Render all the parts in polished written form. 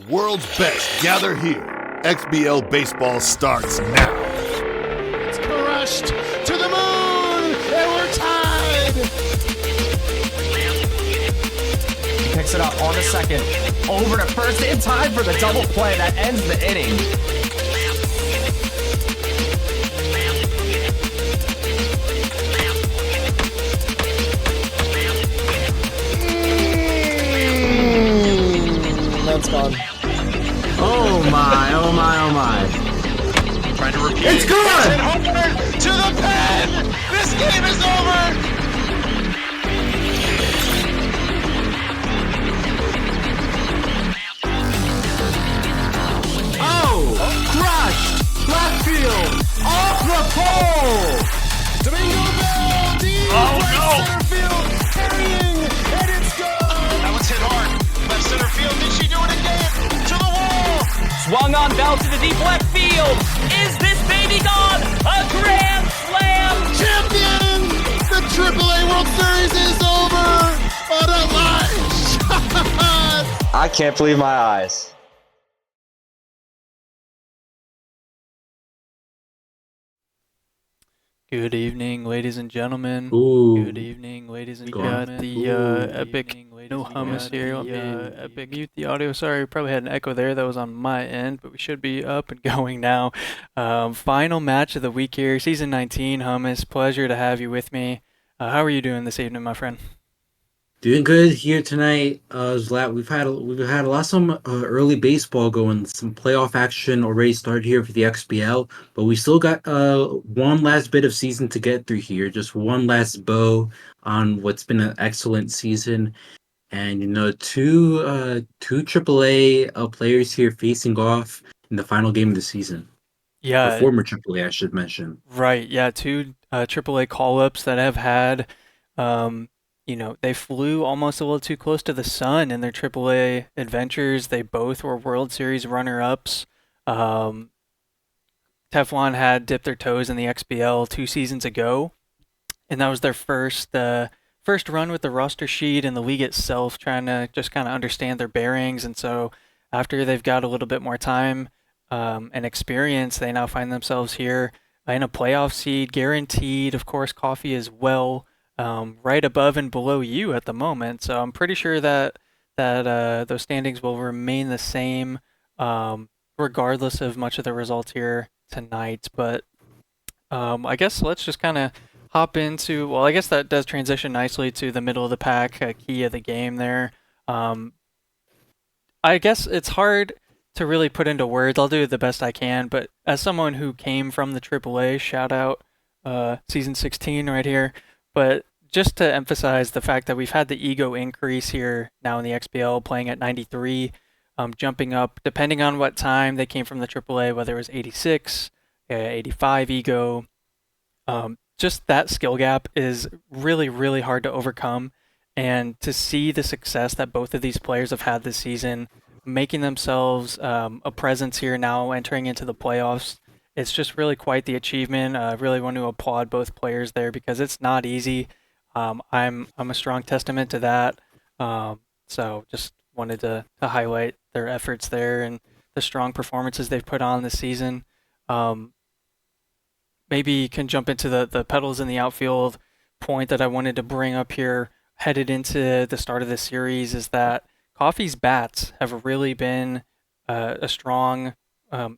world's best gather here. XBL baseball starts now. It's crushed to the moon, and we're tied. He picks it up on the second, over to first in time for the double play that ends the inning. That's gone. Oh my, oh my, oh my. Trying to repeat. It's gone! To the pen! This game is over! Oh! Crushed! Left field! Off the pole! Domingo Bell! Deep center field! Carrying! And it's gone! That was hit hard. Left center field. Did she do it again? To the wall! Swung on Bell to the deep left field. Is this baby gone? A grand slam! Champion! The AAA World Series is over! What a line shot! I can't believe my eyes. Good evening, ladies and gentlemen. Ooh. Good evening, ladies and gentlemen. The epic no hummus here. Let me epic mute the audio. Sorry, we probably had an echo there. That was on my end, but we should be up and going now. Final match of the week here, season 19 hummus. Pleasure to have you with me. How are you doing this evening, my friend? Doing good here tonight. We've had a lot of some early baseball going. Some playoff action already started here for the XBL, but we still got one last bit of season to get through here. Just one last bow on what's been an excellent season, and two AAA players here facing off in the final game of the season. Yeah, or former AAA, I should mention. Right. Yeah, two AAA call-ups that have had. They flew almost a little too close to the sun in their AAA adventures. They both were World Series runner-ups. Teflon had dipped their toes in the XBL 2 seasons ago, and that was their first run with the roster sheet and the league itself, trying to just kind of understand their bearings. And so after they've got a little bit more time and experience, they now find themselves here in a playoff seed, guaranteed, of course, coffee as well. Right above and below you at the moment, so I'm pretty sure that those standings will remain the same, regardless of much of the results here tonight. But I guess let's just kind of hop into. Well, I guess that does transition nicely to the middle of the pack, key of the game there. I guess it's hard to really put into words. I'll do the best I can, but as someone who came from the AAA, shout out season 16 right here. But just to emphasize the fact that we've had the ego increase here now in the XBL, playing at 93, jumping up, depending on what time they came from the AAA, whether it was 86, 85 ego. Just that skill gap is really, really hard to overcome. And to see the success that both of these players have had this season, making themselves a presence here now, entering into the playoffs, it's just really quite the achievement. I really want to applaud both players there because it's not easy. I'm a strong testament to that. So just wanted to highlight their efforts there and the strong performances they've put on this season. Maybe you can jump into the pedals in the outfield point that I wanted to bring up here headed into the start of this series is that Coffee's bats have really been a strong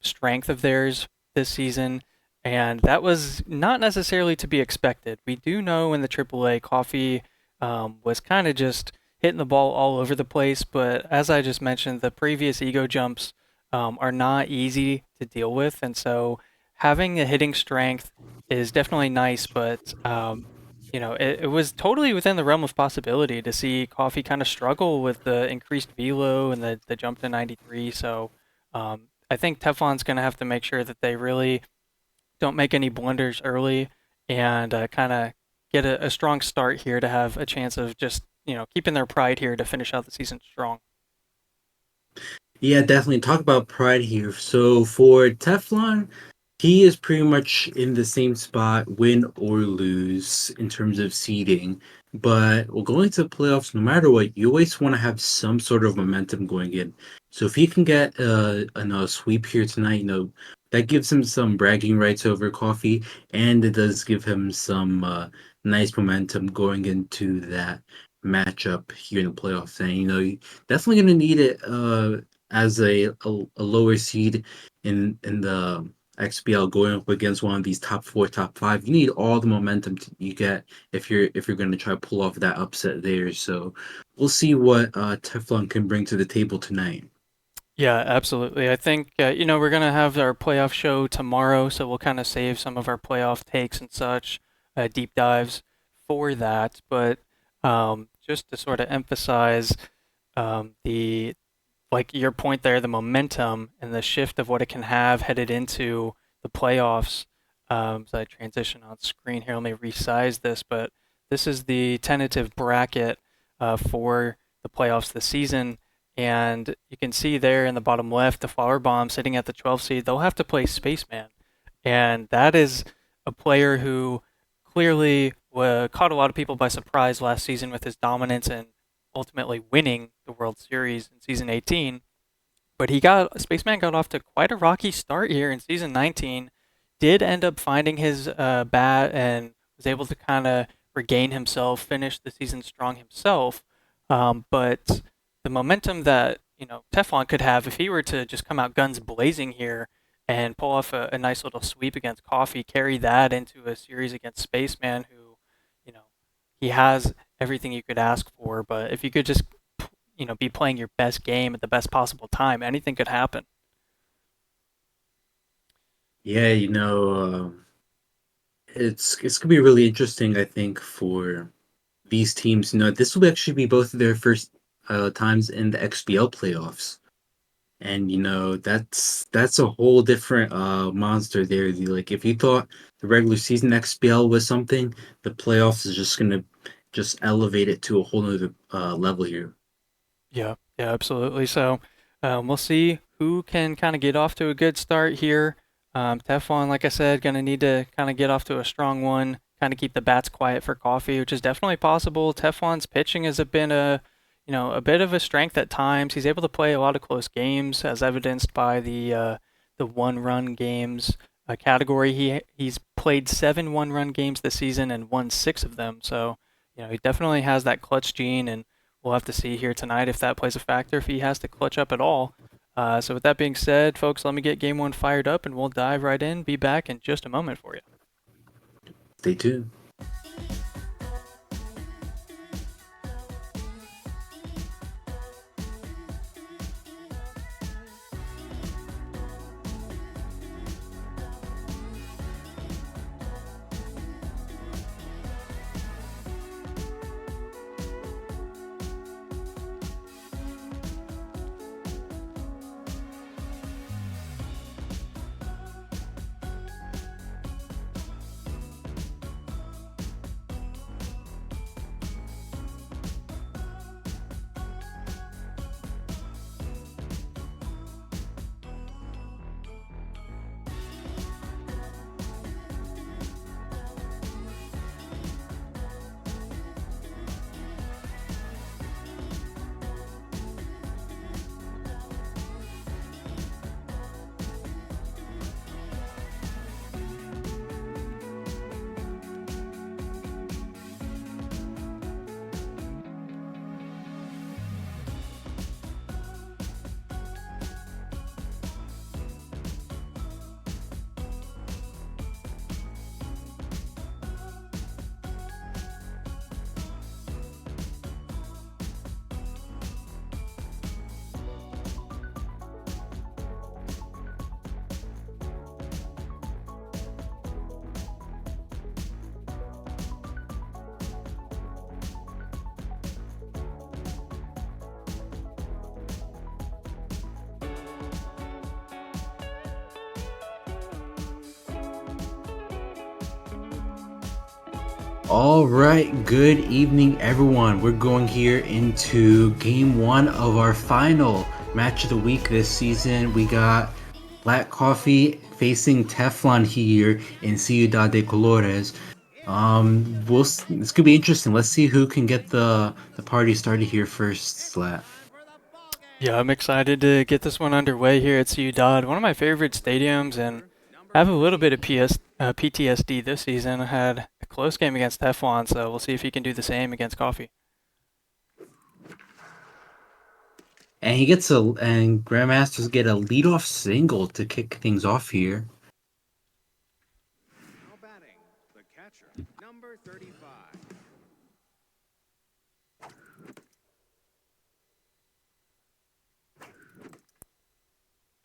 strength of theirs this season, and that was not necessarily to be expected. We do know in the AAA, Coffee was kind of just hitting the ball all over the place, but as I just mentioned, the previous ego jumps are not easy to deal with, and so having a hitting strength is definitely nice, but it was totally within the realm of possibility to see Coffee kind of struggle with the increased velo and the jump to 93, so I think Teflon's going to have to make sure that they really don't make any blunders early and kind of get a strong start here to have a chance of just, keeping their pride here to finish out the season strong. Yeah, definitely. Talk about pride here. So for Teflon, he is pretty much in the same spot, win or lose, in terms of seeding. But well, going to the playoffs, no matter what, you always want to have some sort of momentum going in. So if he can get a sweep here tonight, that gives him some bragging rights over Coffee, and it does give him some nice momentum going into that matchup here in the playoffs. And you're definitely going to need it as a lower seed in the XBL going up against one of these top 4, top 5. You need all the momentum you get if you're going to try to pull off that upset there. So we'll see what Teflon can bring to the table tonight. Yeah, absolutely. I think, we're going to have our playoff show tomorrow, so we'll kind of save some of our playoff takes and such, deep dives for that. But just to sort of emphasize like your point there, the momentum and the shift of what it can have headed into the playoffs. So I transition on screen here. Let me resize this, but this is the tentative bracket for the playoffs this season. And you can see there in the bottom left, the Flower Bomb sitting at the 12th seed. They'll have to play Spaceman. And that is a player who clearly caught a lot of people by surprise last season with his dominance and ultimately winning the World Series in season 18. But Spaceman got off to quite a rocky start here in season 19. Did end up finding his bat and was able to kind of regain himself, finish the season strong himself. But the momentum that Teflon could have if he were to just come out guns blazing here and pull off a nice little sweep against Coffee, carry that into a series against Spaceman, who he has everything you could ask for. But if you could just be playing your best game at the best possible time, anything could happen. Yeah, it's gonna be really interesting, I think, for these teams. This will actually be both of their first times in the XBL playoffs, and that's a whole different monster there. Like, if you thought the regular season XBL was something, the playoffs is just gonna elevate it to a whole nother level here. Yeah, absolutely. So we'll see who can kind of get off to a good start here. Teflon, like I said, going to need to kind of get off to a strong one, kind of keep the bats quiet for Coffee, which is definitely possible. Teflon's pitching has been a bit of a strength at times. He's able to play a lot of close games, as evidenced by the one-run games category. He's played 7 one-run games this season and won 6 of them. So he definitely has that clutch gene, and we'll have to see here tonight if that plays a factor, if he has to clutch up at all. So with that being said, folks, let me get Game 1 fired up, and we'll dive right in. Be back in just a moment for you. Stay tuned. All right, good evening, everyone. We're going here into Game 1 of our final match of the week this season. We got Black Coffee facing Teflon here in Ciudad de Colores. This could be interesting. Let's see who can get the party started here first, Slat. Yeah, I'm excited to get this one underway here at Ciudad, one of my favorite stadiums, and have a little bit of PTSD this season. I had a close game against Teflon, so we'll see if he can do the same against Coffee. And Grandmasters get a leadoff single to kick things off here. Now batting, the catcher, number 35.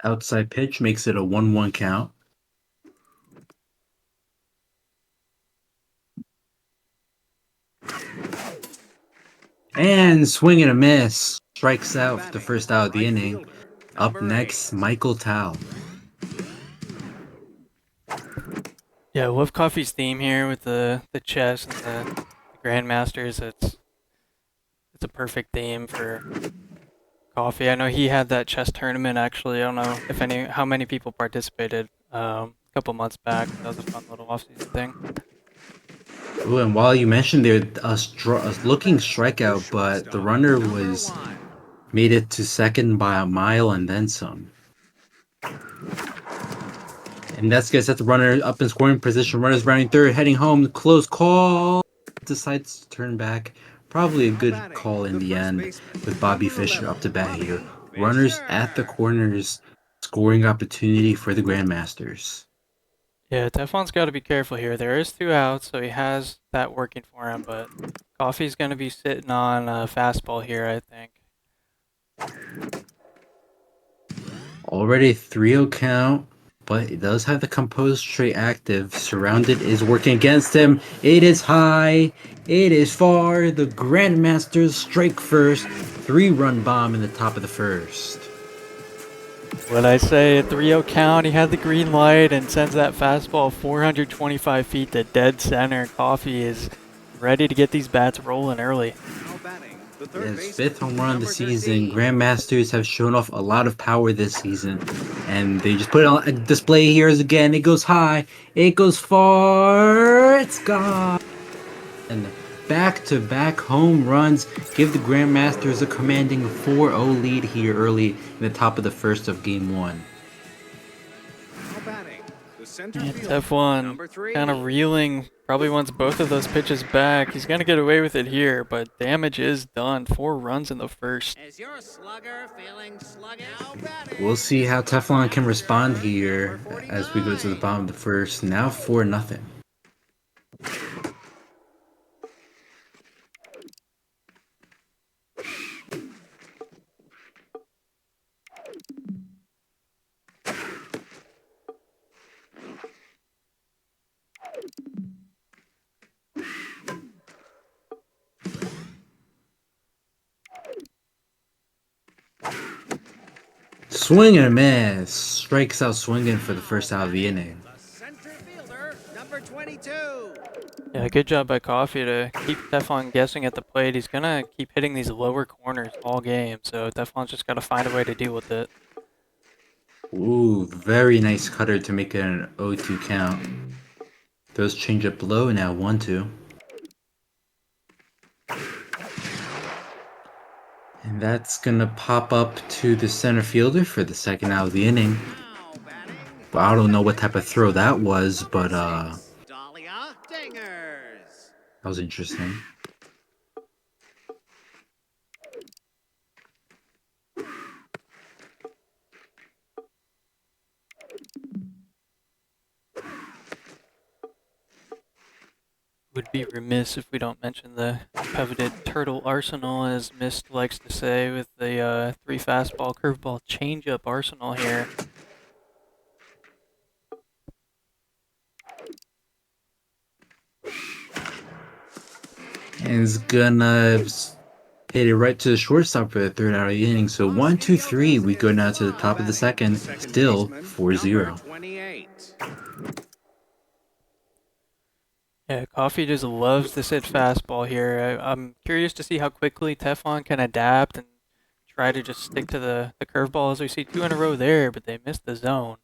Outside pitch makes it a 1-1 count. And swing and a miss. Strikes out for the first out of the inning. Up next, Michael Tao. Yeah, I love Coffee's theme here with the chess and the Grandmasters. It's a perfect theme for Coffee. I know he had that chess tournament actually. I don't know if how many people participated a couple months back. That was a fun little off-season thing. Ooh, and while you mentioned there a looking strikeout, but the runner made it to second by a mile and then some. And that's the runner up in scoring position. Runners rounding third, heading home. Close call. Decides to turn back. Probably a good call in the end with Bobby Fischer up to bat here. Runners at the corners. Scoring opportunity for the Grandmasters. Yeah, Teflon's got to be careful here. There is 2 outs, so he has that working for him, but Coffee's going to be sitting on a fastball here, I think. Already 3-0 count, but it does have the composed trait active. Surrounded is working against him. It is high. It is far. The Grandmasters strike first. 3-run bomb in the top of the first. What I say, a 3-0 count, he had the green light and sends that fastball 425 feet to dead center. Coffee is ready to get these bats rolling early. His 5th home run of the season. Grandmasters have shown off a lot of power this season, and they just put it on a display here again. It goes high, it goes far, it's gone. And back-to-back home runs give the Grandmasters a commanding 4-0 lead here early in the top of the first of Game 1. Teflon kind of reeling, probably wants both of those pitches back. He's going to get away with it here, but damage is done. 4 runs in the first. We'll see how Teflon can respond here as we go to the bottom of the first. Now 4-0. Swing and a miss. Strikes out swinging for the first out of the inning. Yeah, good job by Coffee to keep Teflon guessing at the plate. He's going to keep hitting these lower corners all game, so Teflon's just got to find a way to deal with it. Ooh, very nice cutter to make it an 0-2 count. Those change up low, now 1-2. And that's gonna pop up to the center fielder for the second out of the inning. Well, I don't know what type of throw that was, but that was interesting. Would be remiss if we don't mention the coveted turtle arsenal, as Mist likes to say, with the 3 fastball, curveball, changeup arsenal here. And it's gonna hit it right to the shortstop for the third out of the inning. So 1-2-3, we go now to the top of the second, still 4-0. Yeah, Coffee just loves to sit fastball here. I'm curious to see how quickly Teflon can adapt and try to just stick to the curveball, as we see 2 in a row there, but they missed the zone.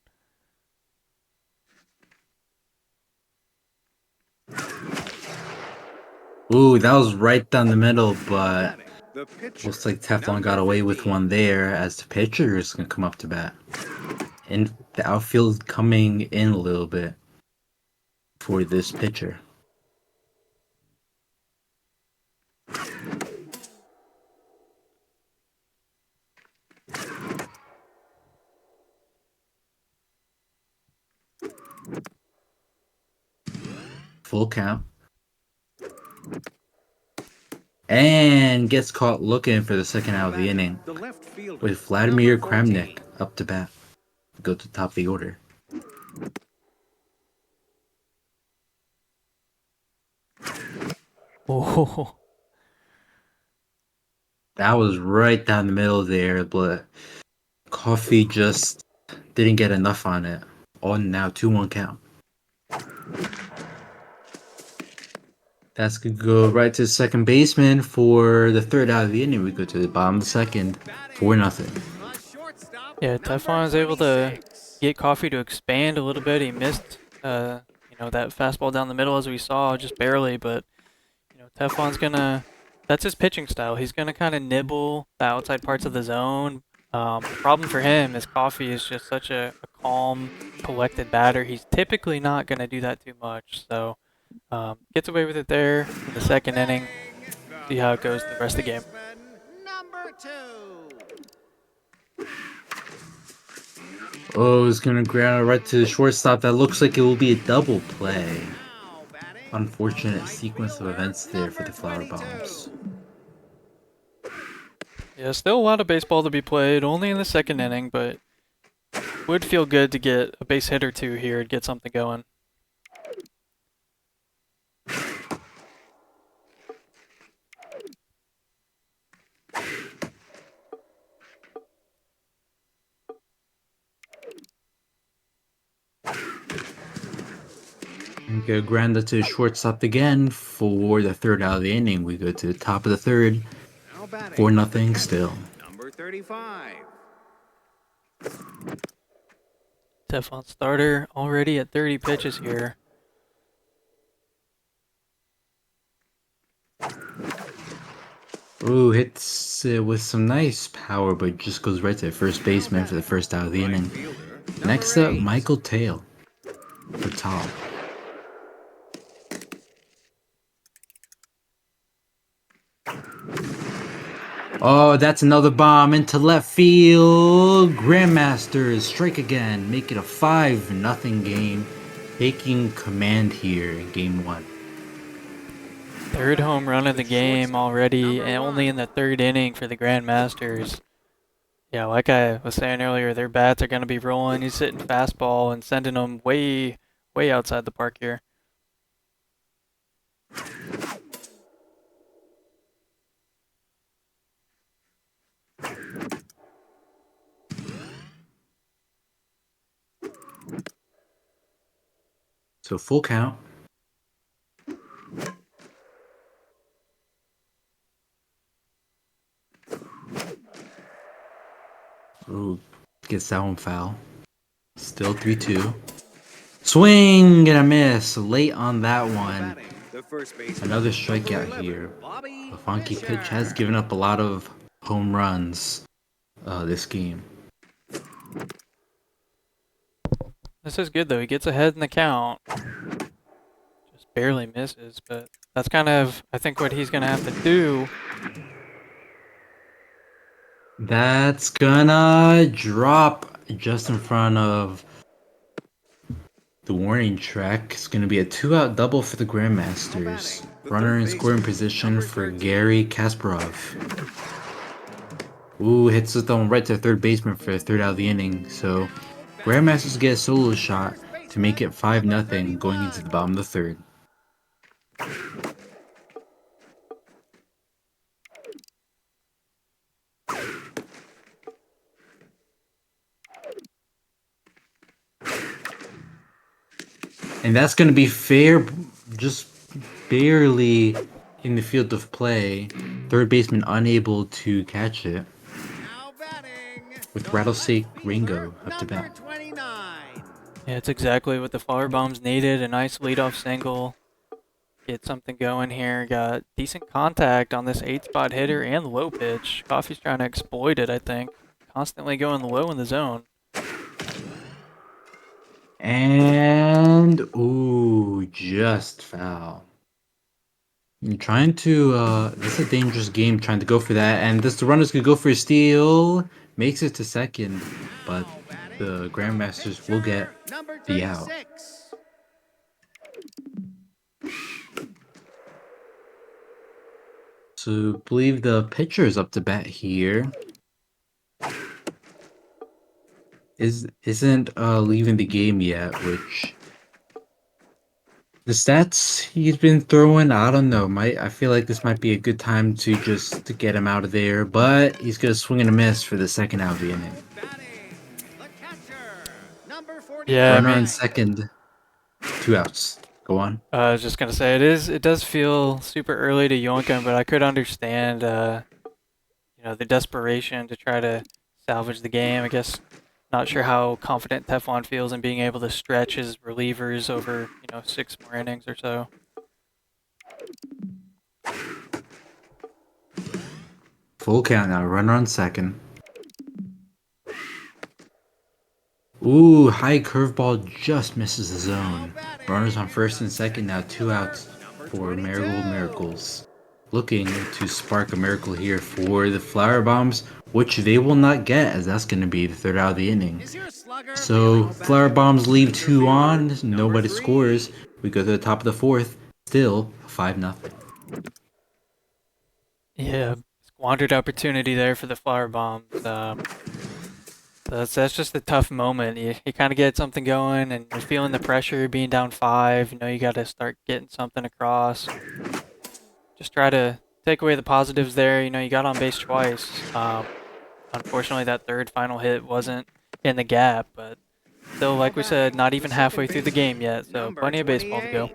Ooh, that was right down the middle, but looks like Teflon got away with one there as the pitcher is going to come up to bat. And the outfield coming in a little bit for this pitcher. Full count. And gets caught looking for the second out of the inning with Vladimir Kramnik up to bat. Go to the top of the order. Oh, That was right down the middle there, but Coffee just didn't get enough on it. On now, 2-1 count. That's going to go right to the second baseman for the third out of the inning. We go to the bottom of the second, 4-0. yeah, Teflon was able to get Coffee to expand a little bit. He missed, that fastball down the middle as we saw, just barely, but, Teflon's gonna, that's his pitching style. He's gonna kind of nibble the outside parts of the zone. Problem for him is Coffee is just such a calm, collected batter. He's typically not gonna do that too much, so gets away with it there in the second inning. See how it goes the rest of the game. Oh, it's going to ground right to the shortstop. That looks like it will be a double play. Unfortunate sequence of events there for the Flower Bombs. Yeah, still a lot of baseball to be played, only in the second inning, but would feel good to get a base hit or two here and get something going. Okay, grounded to shortstop again for the third out of the inning. We go to the top of the third, 4-0 still. Number 35. Teflon starter already at 30 pitches here. Ooh, hits it with some nice power, but just goes right to the first baseman for the first out of the inning. Next up, Michael Tail for Tom. Oh, that's another bomb into left field. Grandmasters strike again, make it a 5-0 game. Taking command here in game 1. Third home run of the game already, and only in the third inning for the Grandmasters. Yeah, like I was saying earlier, their bats are going to be rolling. He's hitting fastball and sending them way, way outside the park here. So full count. Ooh, gets that one foul. Still 3-2. Swing and a miss. Late on that one. Another strikeout here. The funky pitch has given up a lot of home runs this game. This is good though. He gets ahead in the count. Just barely misses, but that's kind of, I think, what he's going to have to do. That's gonna drop just in front of the warning track. It's gonna be a 2-out double for the Grandmasters. Runner in scoring position for Gary Kasparov. Ooh, hits the one right to third baseman for the third out of the inning. So Grandmasters get a solo shot to make it 5-0 going into the bottom of the third. And that's going to be fair, just barely in the field of play. Third baseman unable to catch it. With Rattlesnake Ringo up to bat. Yeah, it's exactly what the Flower Bombs needed. A nice leadoff single. get something going here. Got decent contact on this 8-spot hitter and the low pitch. Coffee's trying to exploit it, I think. Constantly going low in the zone. And ooh, just foul. You're trying to this is a dangerous game trying to go for that, and the runners could go for a steal, makes it to second, but the Grandmasters will get the out. So I believe the pitcher is up to bat here. Isn't leaving the game yet, which the stats he's been throwing, I don't know. I feel like this might be a good time to get him out of there, but he's gonna swing and a miss for the second out of the inning. Yeah, Runner on second, 2 outs. Go on. I was just gonna say it does feel super early to yoink him, but I could understand the desperation to try to salvage the game. I guess not sure how confident Teflon feels in being able to stretch his relievers over 6 more innings or so. Full count now. Runner on second. Ooh, high curveball just misses the zone. Runners on first and second now, 2 outs for Marigold Miracles. Looking to spark a miracle here for the Flower Bombs, which they will not get, as that's going to be the third out of the inning. So Flower Bombs leave 2 on, nobody scores. We go to the top of the fourth, still 5-0. Yeah, squandered opportunity there for the Flower Bombs. That's just a tough moment. You kind of get something going, and you're feeling the pressure being down 5. You got to start getting something across. Just try to take away the positives there. You got on base twice. Unfortunately, that third final hit wasn't in the gap, but still, like we said, not even halfway through the game yet, so plenty of baseball to go.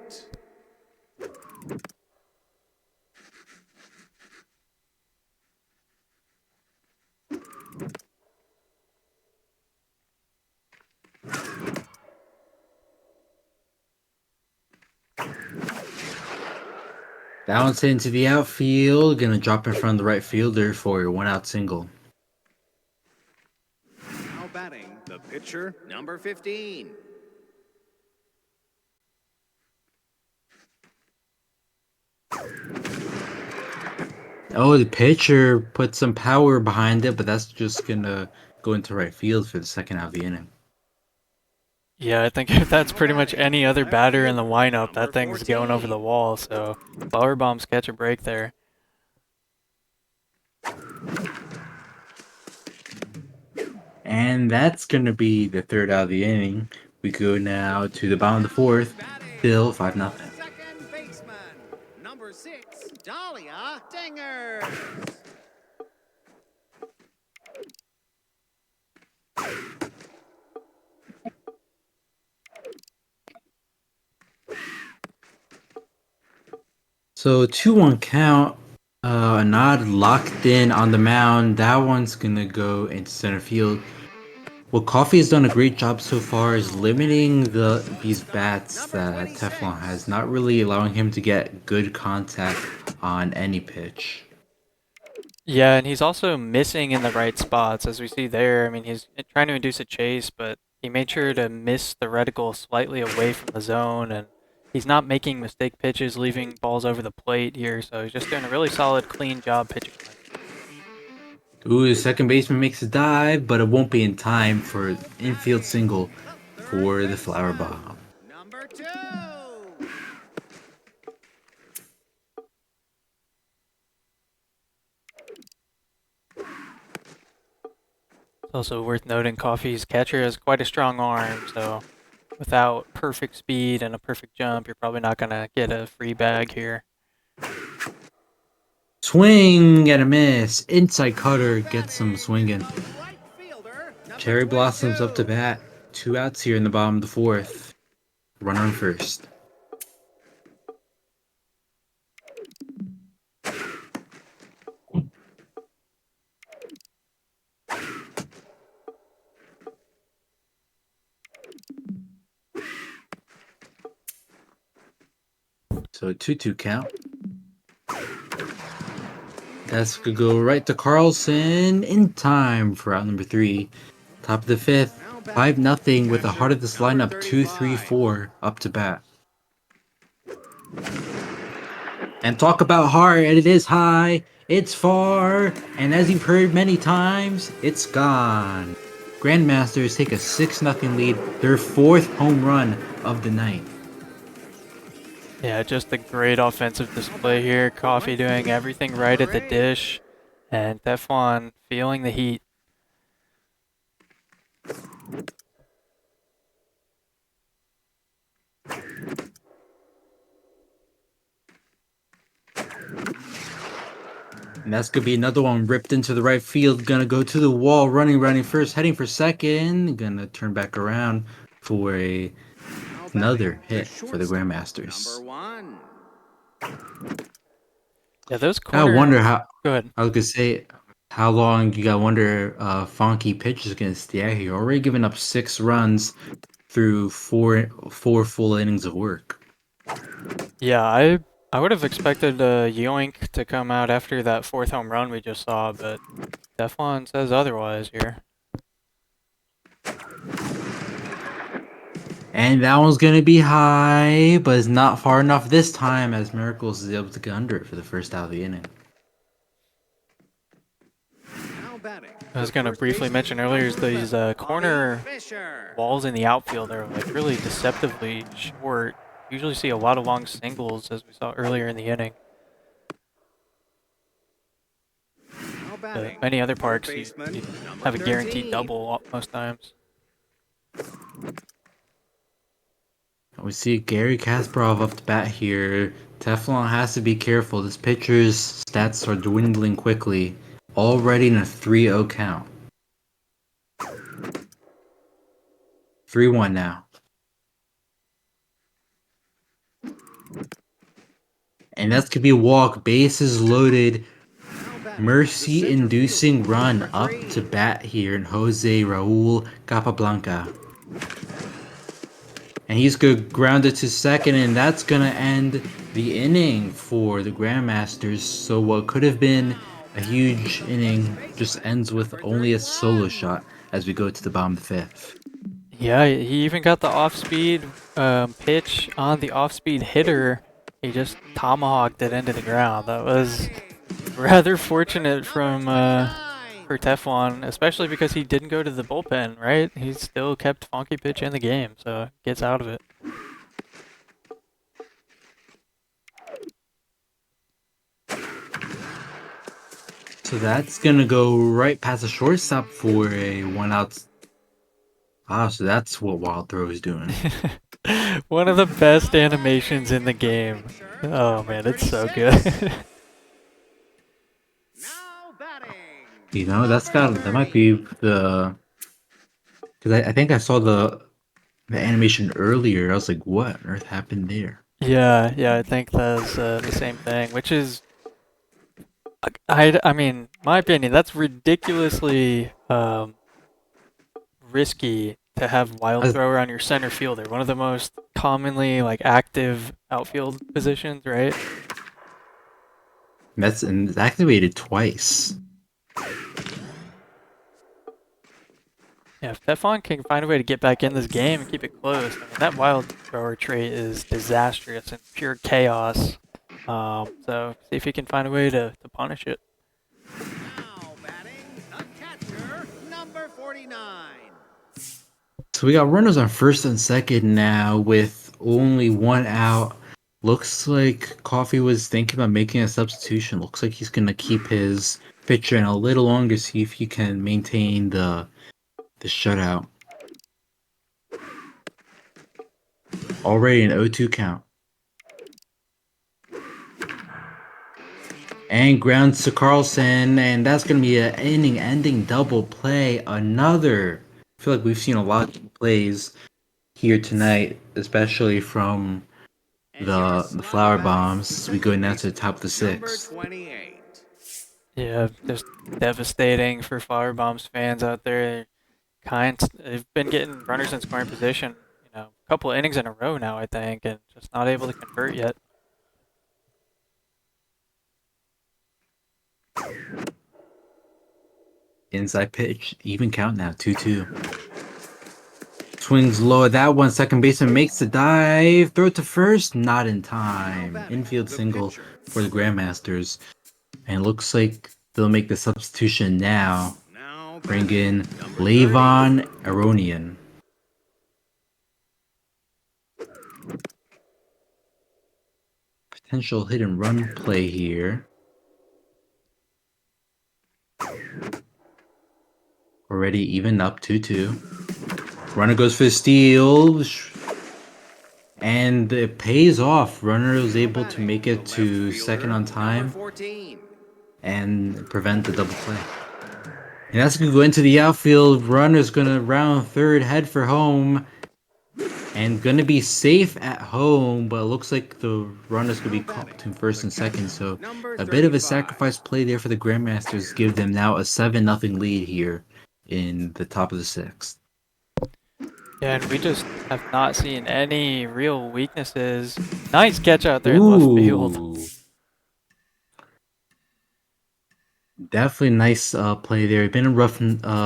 Bounce into the outfield, gonna drop in front of the right fielder for your 1-out single. Now batting, the pitcher, number 15. Oh, the pitcher put some power behind it, but that's just gonna go into right field for the second out of the inning. Yeah, I think if that's pretty much any other batter in the lineup, that thing's going over the wall, so Flower Bombs catch a break there. And that's going to be the third out of the inning. We go now to the bottom of the fourth. Still 5-0. Second baseman, number 6, Dahlia Dingers. So 2-1 count. A nod locked in on the mound. That one's going to go into center field. What Coffee has done a great job so far is limiting these bats that Teflon has, not really allowing him to get good contact on any pitch. Yeah, and he's also missing in the right spots, as we see there. I mean, he's trying to induce a chase, but he made sure to miss the reticle slightly away from the zone, and he's not making mistake pitches, leaving balls over the plate here, so he's just doing a really solid, clean job pitching. Ooh, the second baseman makes a dive, but it won't be in time for an infield single for the Flower Bomb. Number 2. It's also worth noting Coffee's catcher has quite a strong arm, so without perfect speed and a perfect jump, you're probably not going to get a free bag here. Swing and a miss. Inside cutter gets some swinging. Cherry Blossoms up to bat. 2 outs here in the bottom of the fourth. Runner on first. So 2-2 count. That's gonna go right to Carlson in time for out number 3. Top of the 5th, 5-0 with the heart of this lineup 2-3-4 up to bat. And talk about hard, and it is high, it's far, and as you've heard many times, it's gone. Grandmasters take a 6-0 lead, their 4th home run of the night. Yeah, just a great offensive display here. Coffee doing everything right at the dish, and Teflon feeling the heat. And that's going to be another one ripped into the right field. Going to go to the wall, running first, heading for second. Going to turn back around for another hit for the Grandmasters. Yeah, those corner... I wonder how... Go ahead. I was going to say, how long you got to wonder Funky pitch is going to stay out here. Already given up 6 runs through four full innings of work. Yeah, I would have expected Yoink to come out after that 4th home run we just saw, but Teflon says otherwise here. And that one's going to be high, but it's not far enough this time as Miracles is able to get under it for the first out of the inning. I was going to briefly mention earlier is these corner walls in the outfield are like really deceptively short. Usually see a lot of long singles as we saw earlier in the inning. But many other parks you have a guaranteed double most times. We see Gary Kasparov up to bat here. Teflon has to be careful. This pitcher's stats are dwindling quickly. Already in a 3-0 count. 3-1 now. And that's going to be a walk. Bases loaded. Mercy-inducing run up to bat here in Jose Raul Capablanca. And he's going to ground it to second, and that's going to end the inning for the Grandmasters. So what could have been a huge inning just ends with only a solo shot as we go to the bottom of the 5th. Yeah, he even got the off-speed pitch on the off-speed hitter. He just tomahawked it into the ground. That was rather fortunate from for Teflon, especially because he didn't go to the bullpen, right? He still kept Funky pitch in the game, so gets out of it. So that's going to go right past the shortstop for a 1-out. Ah, so that's what Wild Throw is doing. One of the best animations in the game. Oh man, it's so good. You know, that might be the... Because I think I saw the animation earlier. I was like, what on earth happened there? Yeah, I think that's the same thing, which is... I mean, my opinion, that's ridiculously risky to have Wild Thrower on your center fielder. One of the most commonly active outfield positions, right? And it's activated twice. Yeah, if Teflon can find a way to get back in this game and keep it close, I mean, that Wild Thrower trait is disastrous and pure chaos. So see if he can find a way to punish it. Now batting, the catcher, number 49. So we got runners on first and second now with only 1 out. Looks like Coffee was thinking about making a substitution. Looks like he's going to keep his pitcher in a little longer, see if he can maintain the shutout. Already an 0-2 count. And grounds to Carlson, and that's going to be an inning-ending double play. Another. I feel like we've seen a lot of plays here tonight, especially from the flower bombs as we go now to the top of the 6th. Yeah, just devastating for Flower Bombs fans out there. They've been getting runners in scoring position, a couple of innings in a row now, I think, and just not able to convert yet. Inside pitch. Even count now. 2-2. Swings low at that one. Second baseman makes the dive. Throw it to first. Not in time. Infield single for the Grandmasters. And it looks like they'll make the substitution now. Bring in Levon Aronian. Potential hit and run play here. Already even up 2-2. Runner goes for the steal. And it pays off. Runner is able to make it to second on time and prevent the double play. And that's going to go into the outfield. Runner's going to round third, head for home. And going to be safe at home, but it looks like the runner's going to be caught between first and second. So a bit of a sacrifice play there for the Grandmasters. Give them now a 7-0 lead here in the top of the sixth. Yeah, and we just have not seen any real weaknesses. Nice catch out there in left field. Definitely nice play there. Been a rough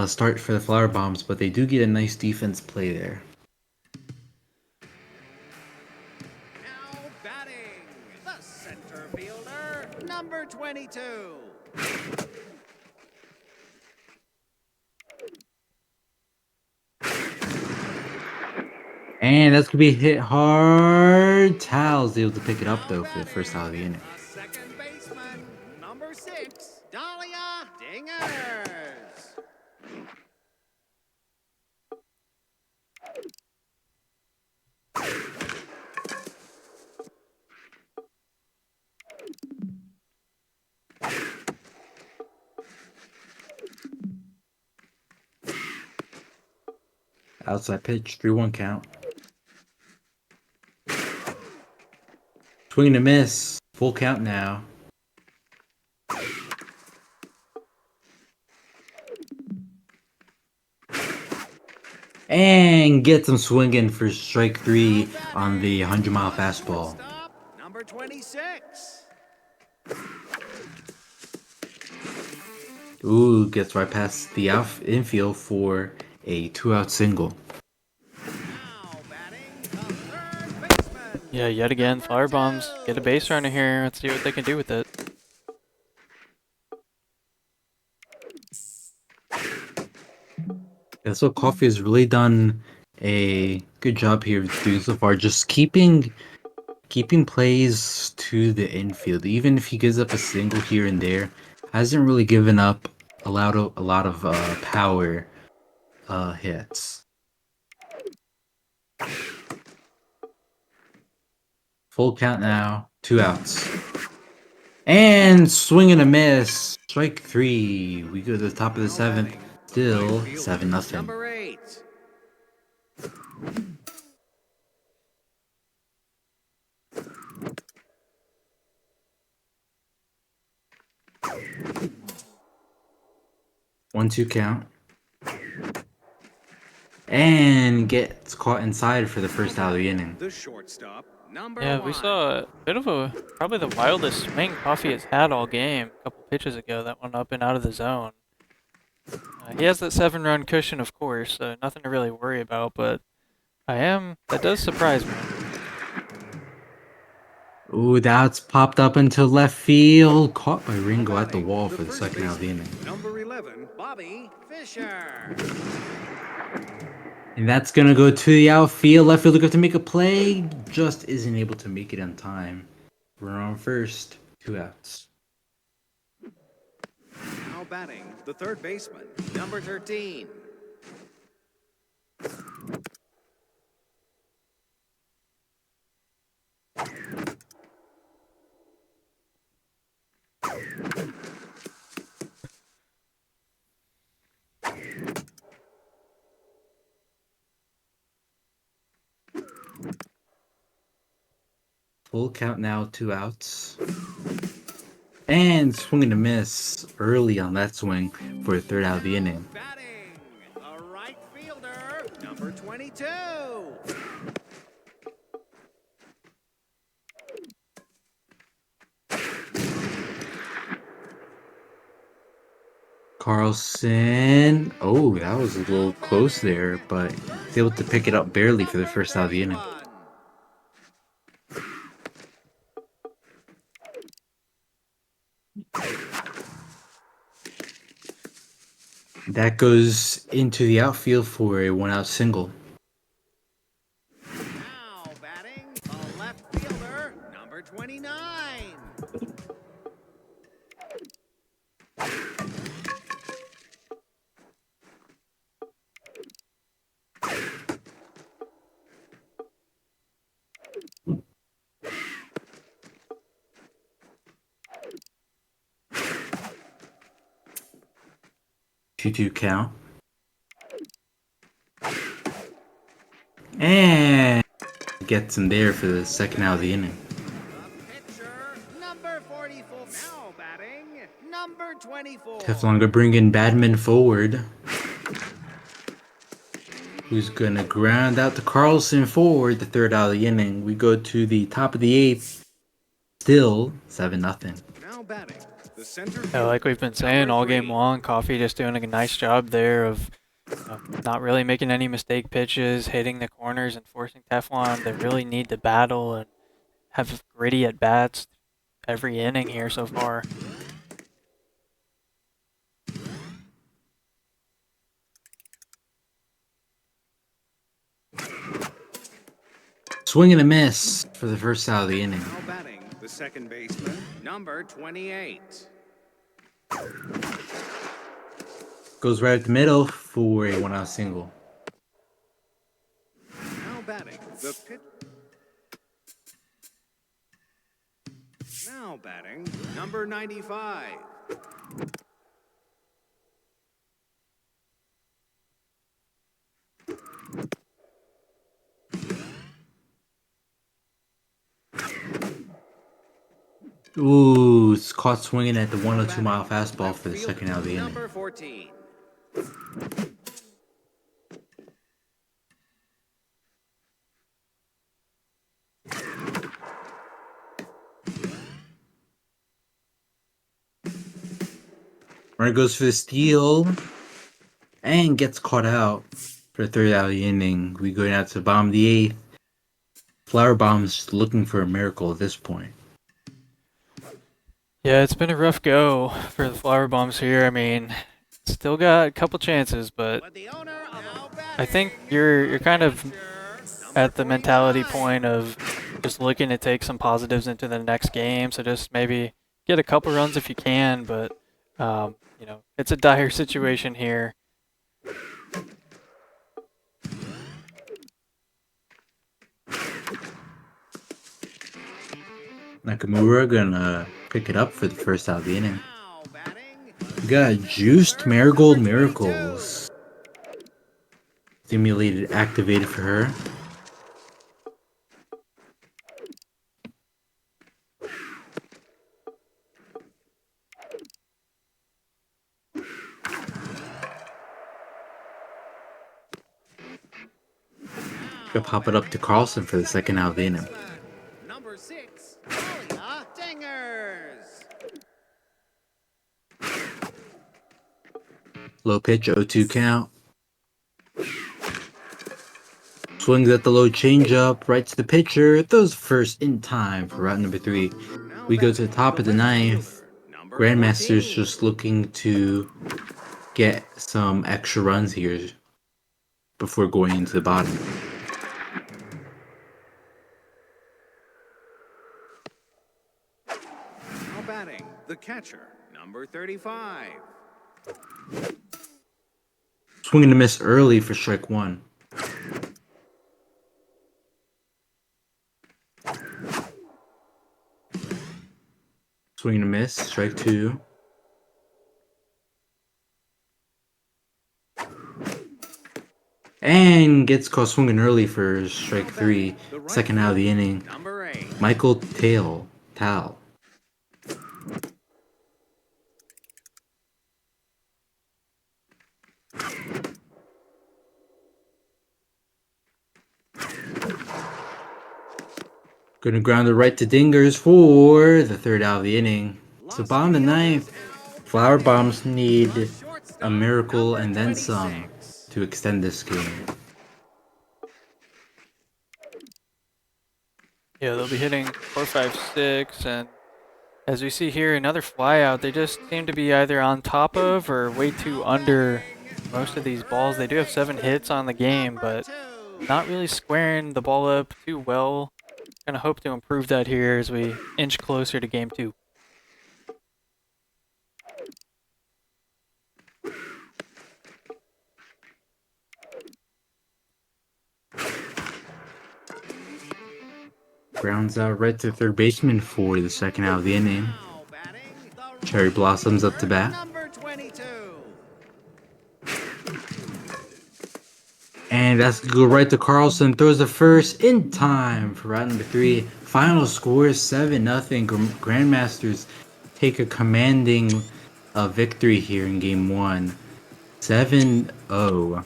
start for the Flower Bombs, but they do get a nice defense play there. Now batting, the center fielder, number 22. And that's gonna be hit hard. Tal's able to pick it up though for the first out of the inning. Second baseman, number 6, Dahlia Dingers. Outside pitch, 3-1 count. Swing and a miss. Full count now. And gets him swinging for strike 3 on the 100-mile fastball. Number 26. Ooh, gets right past the infield for a 2-out single. Now batting, the third baseman. Yeah, yet again, Flower Bombs get a base runner here. Let's see what they can do with it. That's what Coffee has really done a good job here doing so far. Just keeping plays to the infield. Even if he gives up a single here and there, hasn't really given up a lot of power hits. Full count now, 2 outs. And swing and a miss. Strike 3. We go to the top of the 7th. Still 7-0. Number 8. One-two count. And gets caught inside for the first out of the inning. The shortstop, number Yeah, 1. we saw a bit of probably the wildest swing Coffee has had all game. A couple pitches ago, that one up and out of the zone. He has that 7-run cushion, of course, so nothing to really worry about, but that does surprise me. Ooh, that's popped up into left field. Caught by Ringo at the wall for the second out of the inning. Number 11, Bobby Fischer. And that's going to go to the outfield. Left field looking to make a play. Just isn't able to make it on time. We're on first. 2 outs. Now batting, the third baseman, number 13. Full count now, 2 outs. And swinging a miss early on that swing for a third out of the inning. Batting, the right fielder, number 22. Carlson. Oh, that was a little close there, but he's able to pick it up barely for the first out of the inning. That goes into the outfield for a one-out single. Now batting, the left fielder, number 29. 2-2 count. And gets him there for the second out of the inning. The pitcher, number 44. Now batting, number 24. Teflon gonna bring in Badman forward. Who's gonna ground out to Carlson for the third out of the inning. We go to the top of the eighth. Still 7-0. Now batting, the center Yeah, fielder, like we've been saying all game three. long, Coffee just doing a nice job there of not really making any mistake pitches, hitting the corners and forcing Teflon to really need to battle and have gritty at bats every inning here so far. Swing and a miss for the first out of the inning. Now batting, the second baseman, number 28. Goes right at the middle for a one-out single. Now batting, the pit. Now batting, number 95. Ooh, it's caught swinging at the 102-mile fastball for the second out of the inning. Number 14. Runner goes for the steal and gets caught out for the third out of the inning. We go down to the bottom of the eighth. Flower Bomb's looking for a miracle at this point. Yeah, it's been a rough go for the Flower Bombs here. I mean, still got a couple chances, but I think you're kind of at the mentality point of just looking to take some positives into the next game. So just maybe get a couple runs if you can, but you know, it's a dire situation here. Nakamura gonna pick it up for the first out of the inning. We got Juiced Marigold Miracles. Stimulated, activated for her. Gonna pop it up to Carlson for the second out of the inning. Number 6, Talia Dingers. Low pitch, 0-2 count. Swings at the low changeup, right to the pitcher. Throws first in time for route number 3. We go to the top of the ninth. Grandmaster's just looking to get some extra runs here before going into the bottom. Now batting, the catcher, number 35. Swing and a miss early for strike 1. Swing and a miss, strike 2. And gets caught swinging early for strike 3. Second out of the inning. Number 8. Michael Tal. Gonna ground it right to Dingers for the third out of the inning. So bottom of the ninth, Flower Bombs need a miracle and then some to extend this game. Yeah, they'll be hitting 4, 5, 6, and as we see here, another flyout. They just seem to be either on top of or way too under most of these balls. They do have 7 hits on the game, but not really squaring the ball up too well. Gonna hope to improve that here as we inch closer to game 2. Grounds out right to third baseman for the second out of the inning. Cherry Blossoms up to bat. And that's going to go right to Carlson. Throws the first in time for round number 3. Final score 7-0. Grandmasters take a commanding victory here in game 1. 7-0.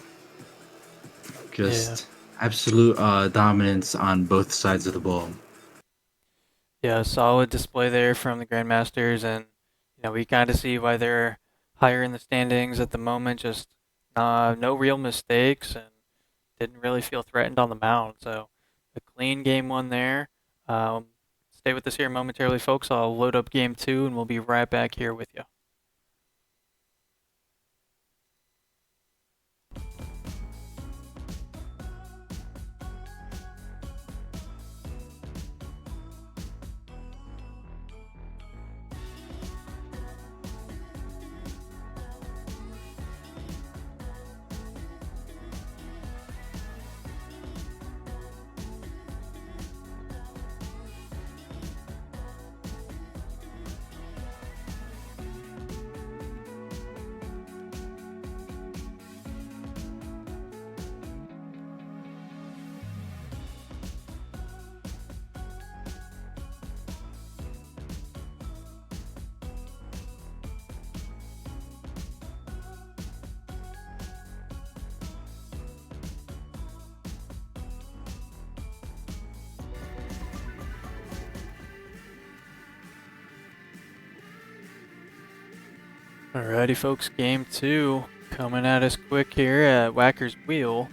Just absolute dominance on both sides of the ball. Yeah, solid display there from the Grandmasters, and we kind of see why they're higher in the standings at the moment. Just no real mistakes, and didn't really feel threatened on the mound. So a clean game 1 there. Stay with us here momentarily, folks. I'll load up game 2, and we'll be right back here with you. Alrighty, folks, game 2 coming at us quick here at Whacker's Wheel.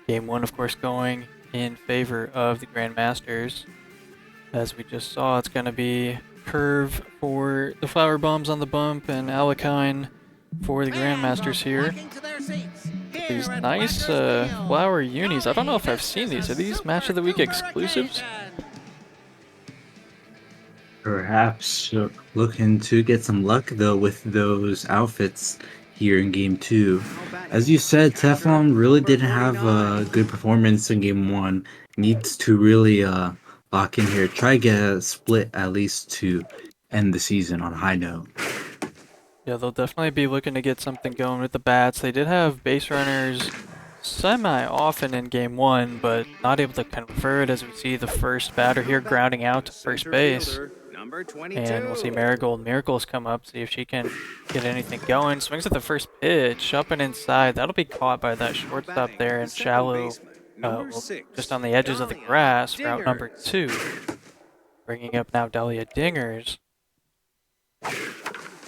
Game 1, of course, going in favor of the Grandmasters. As we just saw, it's going to be curve for the Flower Bombs on the bump and Alakine for the Grandmasters here. These nice flower unis. I don't know if I've seen these. Are these Match of the Week exclusives? Perhaps looking to get some luck though with those outfits here in game 2. As you said, Teflon really didn't have a good performance in game 1. Needs to really lock in here. Try to get a split at least to end the season on a high note. Yeah, they'll definitely be looking to get something going with the bats. They did have base runners semi-often in game 1, but not able to convert as we see the first batter here grounding out to first base. And we'll see Marigold Miracles come up, see if she can get anything going. Swings at the first pitch, up and inside. That'll be caught by that shortstop there in shallow, just on the edges of the grass, route number 2. Bringing up now Dahlia Dingers.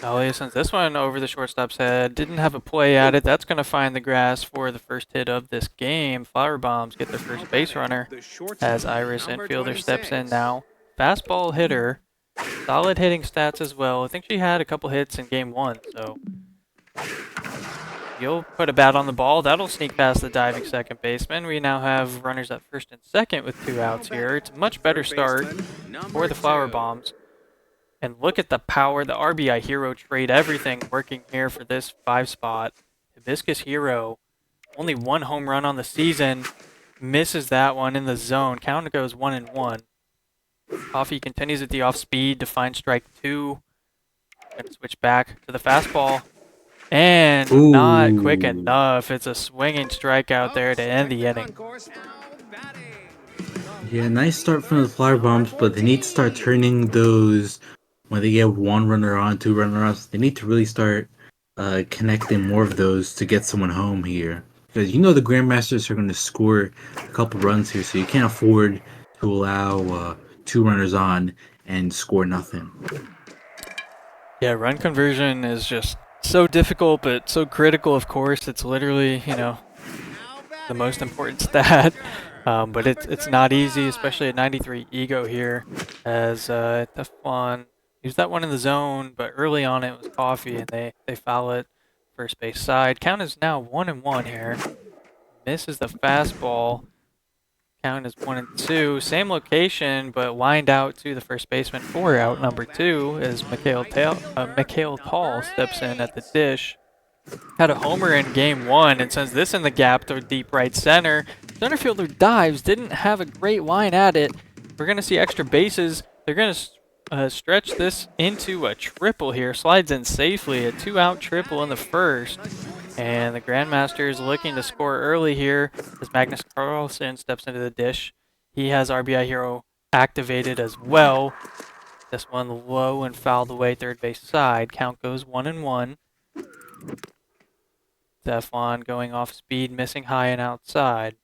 Dahlia sends this one over the shortstop's head. Didn't have a play at it. That's going to find the grass for the first hit of this game. Flower Bombs get their first base runner as Iris infielder steps in now. Fastball hitter. Solid hitting stats as well. I think she had a couple hits in game 1, so you'll put a bat on the ball. That'll sneak past the diving second baseman. We now have runners at first and second with 2 outs here. It's a much better start for the Flower Bombs. And look at the power, the RBI Hero trade, everything working here for this 5 spot. Hibiscus Hero, only 1 home run on the season, misses that one in the zone. Count goes 1-1. Coffee continues at the off speed to find strike 2. Gonna switch back to the fastball. And not quick enough. It's a swinging strikeout there to end the inning. Yeah, nice start from the Flower Bombs, but they need to start turning those, when they get 1 runner on, 2 runner-ups, they need to really start connecting more of those to get someone home here. Because the Grandmasters are going to score a couple runs here, so you can't afford to allow 2 runners on and score nothing. Yeah, run conversion is just so difficult, but so critical, of course. It's literally, the most important stat. But it's not easy, especially at 93 ego here, as Teflon used that one in the zone, but early on it was Coffee, and they foul it first base side. Count is now 1-1 here. Misses the fastball. Count is 1-2. Same location, but lined out to the first baseman for out number 2 as Mikhail Tall steps in at the dish. Had a homer in game 1 and sends this in the gap to deep right center. Center fielder dives, didn't have a great line at it. We're going to see extra bases. They're going to stretch this into a triple here. Slides in safely, a 2-out triple in the first. And the Grandmaster is looking to score early here as Magnus Carlson steps into the dish. He has RBI Hero activated as well. This one low and fouled away third base side. Count goes 1-1. Teflon going off speed, missing high and outside.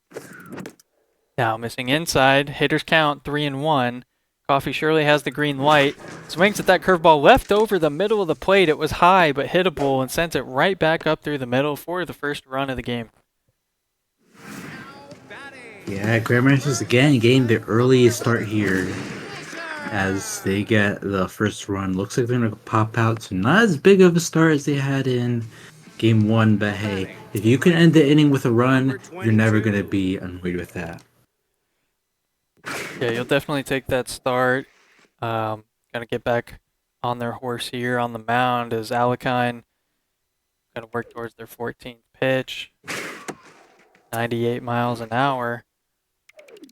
Now missing inside. Hitters count 3-1. Coffee surely has the green light. Swings at that curveball left over the middle of the plate. It was high but hittable and sends it right back up through the middle for the first run of the game. Yeah, Grandmasters again getting the earliest start here as they get the first run. Looks like they're going to pop out to not as big of a start as they had in game 1, but hey, if you can end the inning with a run, you're never going to be annoyed with that. Yeah, you'll definitely take that start. Gonna get back on their horse here on the mound as Alakine gonna work towards their 14th pitch. 98 miles an hour.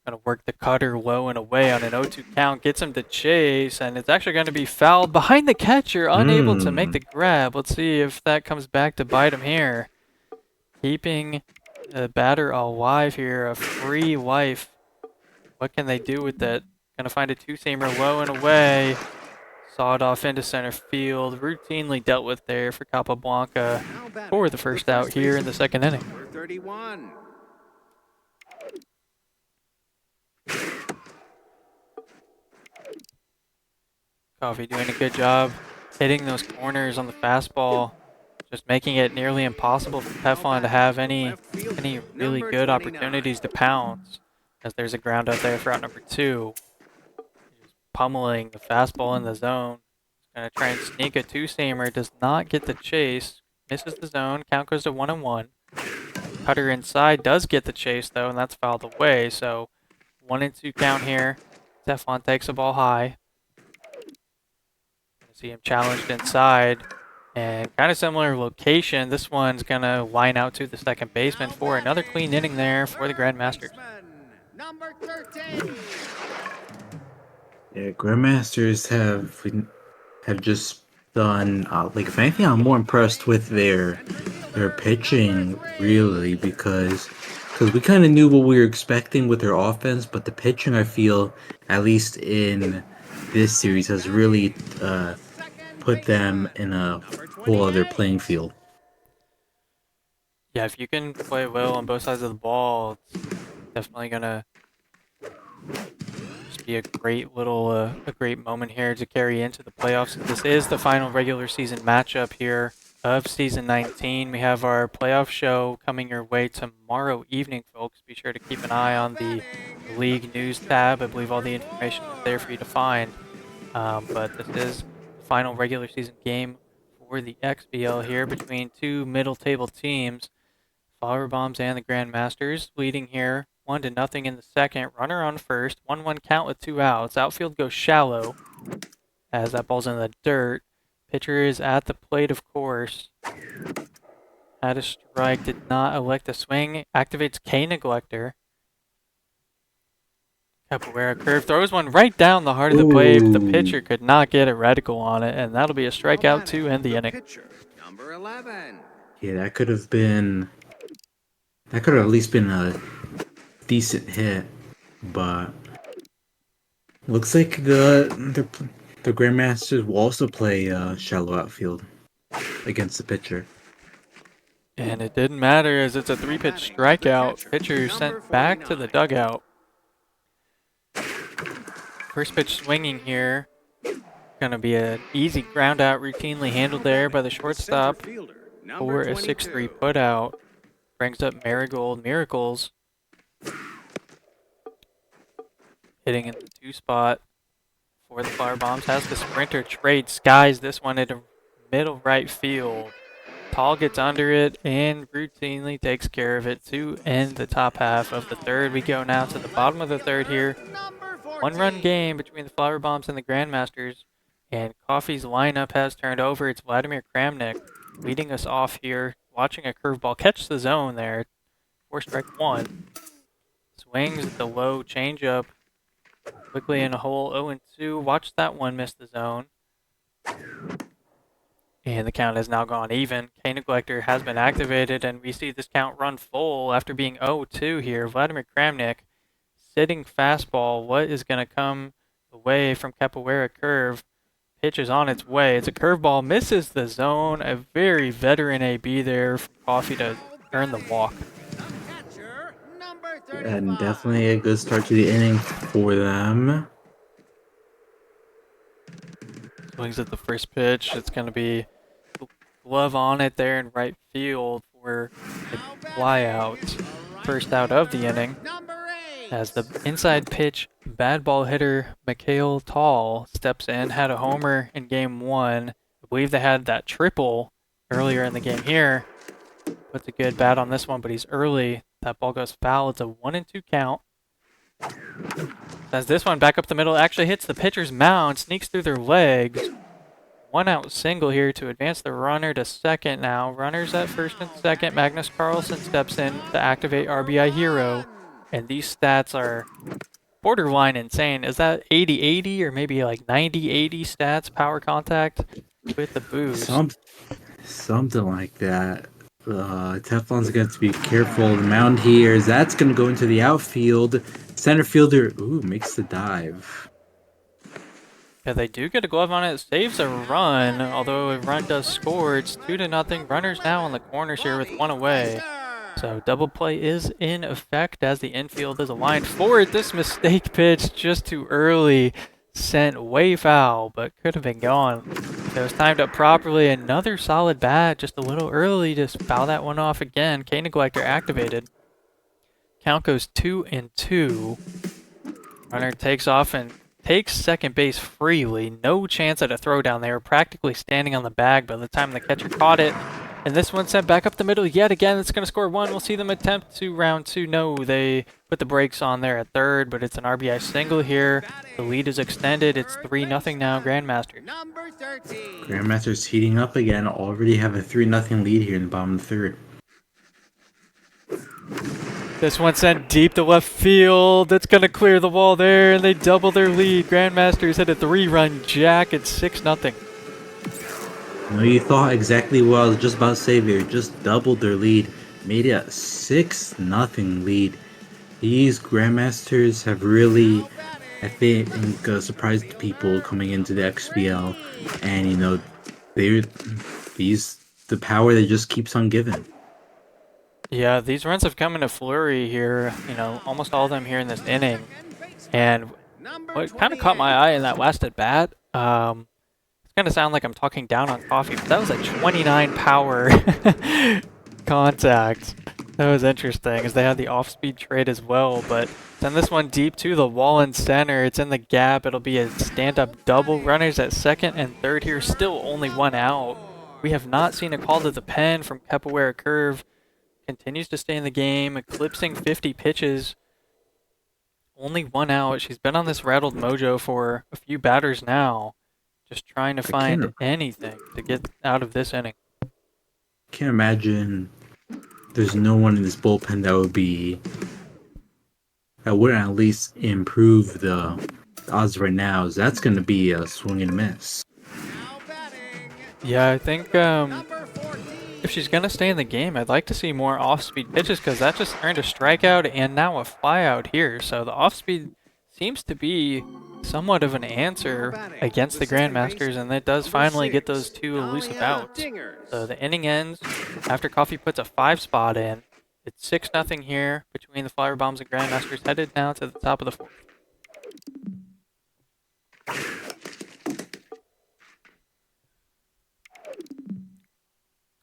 Gonna work the cutter low and away on an 0-2 count. Gets him to chase, and it's actually gonna be fouled behind the catcher, unable to make the grab. Let's see if that comes back to bite him here. Keeping the batter alive here, a free life. What can they do with that? Gonna find a two-seamer low and away. Sawed off into center field. Routinely dealt with there for Capablanca for the first out here in the second inning. 31. Coffee doing a good job hitting those corners on the fastball. Just making it nearly impossible for Teflon to have any really good opportunities to pounce. As there's a ground out there for out number 2. Just pummeling the fastball in the zone. Gonna try and sneak a two-seamer. Does not get the chase. Misses the zone. Count goes to 1-1. Cutter inside does get the chase though, and that's fouled away. So 1-2 count here. Teflon takes the ball high. See him challenged inside. And kind of similar location. This one's gonna line out to the second baseman for another clean inning there for the Grandmasters. Number 13. Yeah, Grandmasters have just done like if anything, I'm more impressed with their pitching really because we kind of knew what we were expecting with their offense, but the pitching I feel at least in this series has really put them in a whole other playing field. Yeah, if you can play well on both sides of the ball, it's definitely gonna just be a great little a great moment here to carry into the playoffs. This is the final regular season matchup here of season 19. We have our playoff show coming your way tomorrow evening, folks. Be sure to keep an eye on the league news tab. I believe all the information is there for you to find. But this is the final regular season game for the XBL here between two middle table teams. Flower Bombs and the Grandmasters leading here 1-0 in the second. Runner on first. 1-1 count with 2 outs. Outfield goes shallow as that ball's in the dirt. Pitcher is at the plate, of course. Had a strike. Did not elect a swing. Activates K Neglector. Capoeira curve. Throws one right down the heart of the plate. But the pitcher could not get a reticle on it. And that'll be a strikeout to end the inning. Number 11. Yeah, that could have at least been a decent hit, but looks like the Grandmasters will also play shallow outfield against the pitcher. And it didn't matter as it's a 3-pitch strikeout. Pitcher sent back to the dugout. First pitch swinging here. Gonna be an easy ground out, routinely handled there by the shortstop Center fielder, for number a 6-3 put out. Brings up Marigold Miracles. Hitting in the 2 spot for the Flower Bombs. Has the sprinter trade. Skies this one into middle right field. Tall gets under it and routinely takes care of it to end the top half of the third. We go now to the bottom of the third here. 1-run game between the Flower Bombs and the Grandmasters. And Coffee's lineup has turned over. It's Vladimir Kramnik leading us off here. Watching a curveball catch the zone there. 4-strike-1. Swings at the low changeup. Quickly in a hole, 0-2. Watch that one miss the zone. And the count has now gone even. K-Neglector has been activated, and we see this count run full after being 0-2 here. Vladimir Kramnik, sitting fastball. What is going to come away from Capoeira curve? Pitch is on its way. It's a curveball, misses the zone. A very veteran AB there from Coffee to earn the walk. And definitely a good start to the inning for them. Swings at the first pitch. It's going to be glove on it there in right field for a fly out. First out of the inning. As the inside pitch bad ball hitter Mikhail Tall steps in, had a homer in game 1. I believe they had that triple earlier in the game here. Puts a good bat on this one, but he's early. That ball goes foul. It's a 1-2 count. As this one back up the middle actually hits the pitcher's mound, sneaks through their legs. 1-out single here to advance the runner to second now. Runners at first and second. Magnus Carlson steps in to activate RBI Hero. And these stats are borderline insane. Is that 80-80 or maybe like 90-80 stats, power contact with the boost? Something like that. Teflon's got to be careful. The mound here, that's going to go into the outfield. Center fielder, makes the dive. Yeah, they do get a glove on it. Saves a run, although a run does score. It's 2-0. Runners now on the corners here with 1 away. So double play is in effect as the infield is aligned for it. This mistake pitch just too early. Sent way foul, but could have been gone. It was timed up properly. Another solid bat, just a little early. Just foul that one off again. K-Neglector activated. Count goes 2-2. Runner takes off and takes second base freely. No chance at a throw down. They were practically standing on the bag by the time the catcher caught it. And this one sent back up the middle yet again. It's going to score 1. We'll see them attempt to round 2. No, they put the brakes on there at third, but it's an RBI single here. The lead is extended. It's 3-0 now, Grandmasters. Grandmasters heating up again. Already have a 3-0 lead here in the bottom of the third. This one sent deep to left field. That's going to clear the wall there, and they double their lead. Grandmasters hit a 3-run jack. It's 6-0. No, you thought exactly what I was just about to say there. Just doubled their lead. Made it a 6-0 lead. These Grandmasters have really, I think, surprised people coming into the XBL. And, the power that just keeps on giving. Yeah, these runs have come in a flurry here. Almost all of them here in this inning. And what kind of caught my eye in that last at bat, it's going to sound like I'm talking down on Coffee, but that was a 29 power contact. That was interesting, as they had the off-speed trade as well, but send this one deep to the wall in center. It's in the gap. It'll be a stand-up double. Runners at second and third here. Still only 1 out. We have not seen a call to the pen from Capoeira Curve. Continues to stay in the game, eclipsing 50 pitches. Only 1 out. She's been on this rattled mojo for a few batters now. Just trying to find anything to get out of this inning. Can't imagine there's no one in this bullpen that wouldn't at least improve the odds right now. So that's going to be a swing and a miss. Yeah, I think if she's going to stay in the game, I'd like to see more off-speed pitches, because that just earned a strikeout and now a flyout here. So the off-speed seems to be somewhat of an answer against the Grandmasters, and it does finally get those 2 elusive outs. So the inning ends after Coffee puts a 5 spot in. It's 6-0 here between the Flower Bombs and Grandmasters, headed now to the top of the 4th.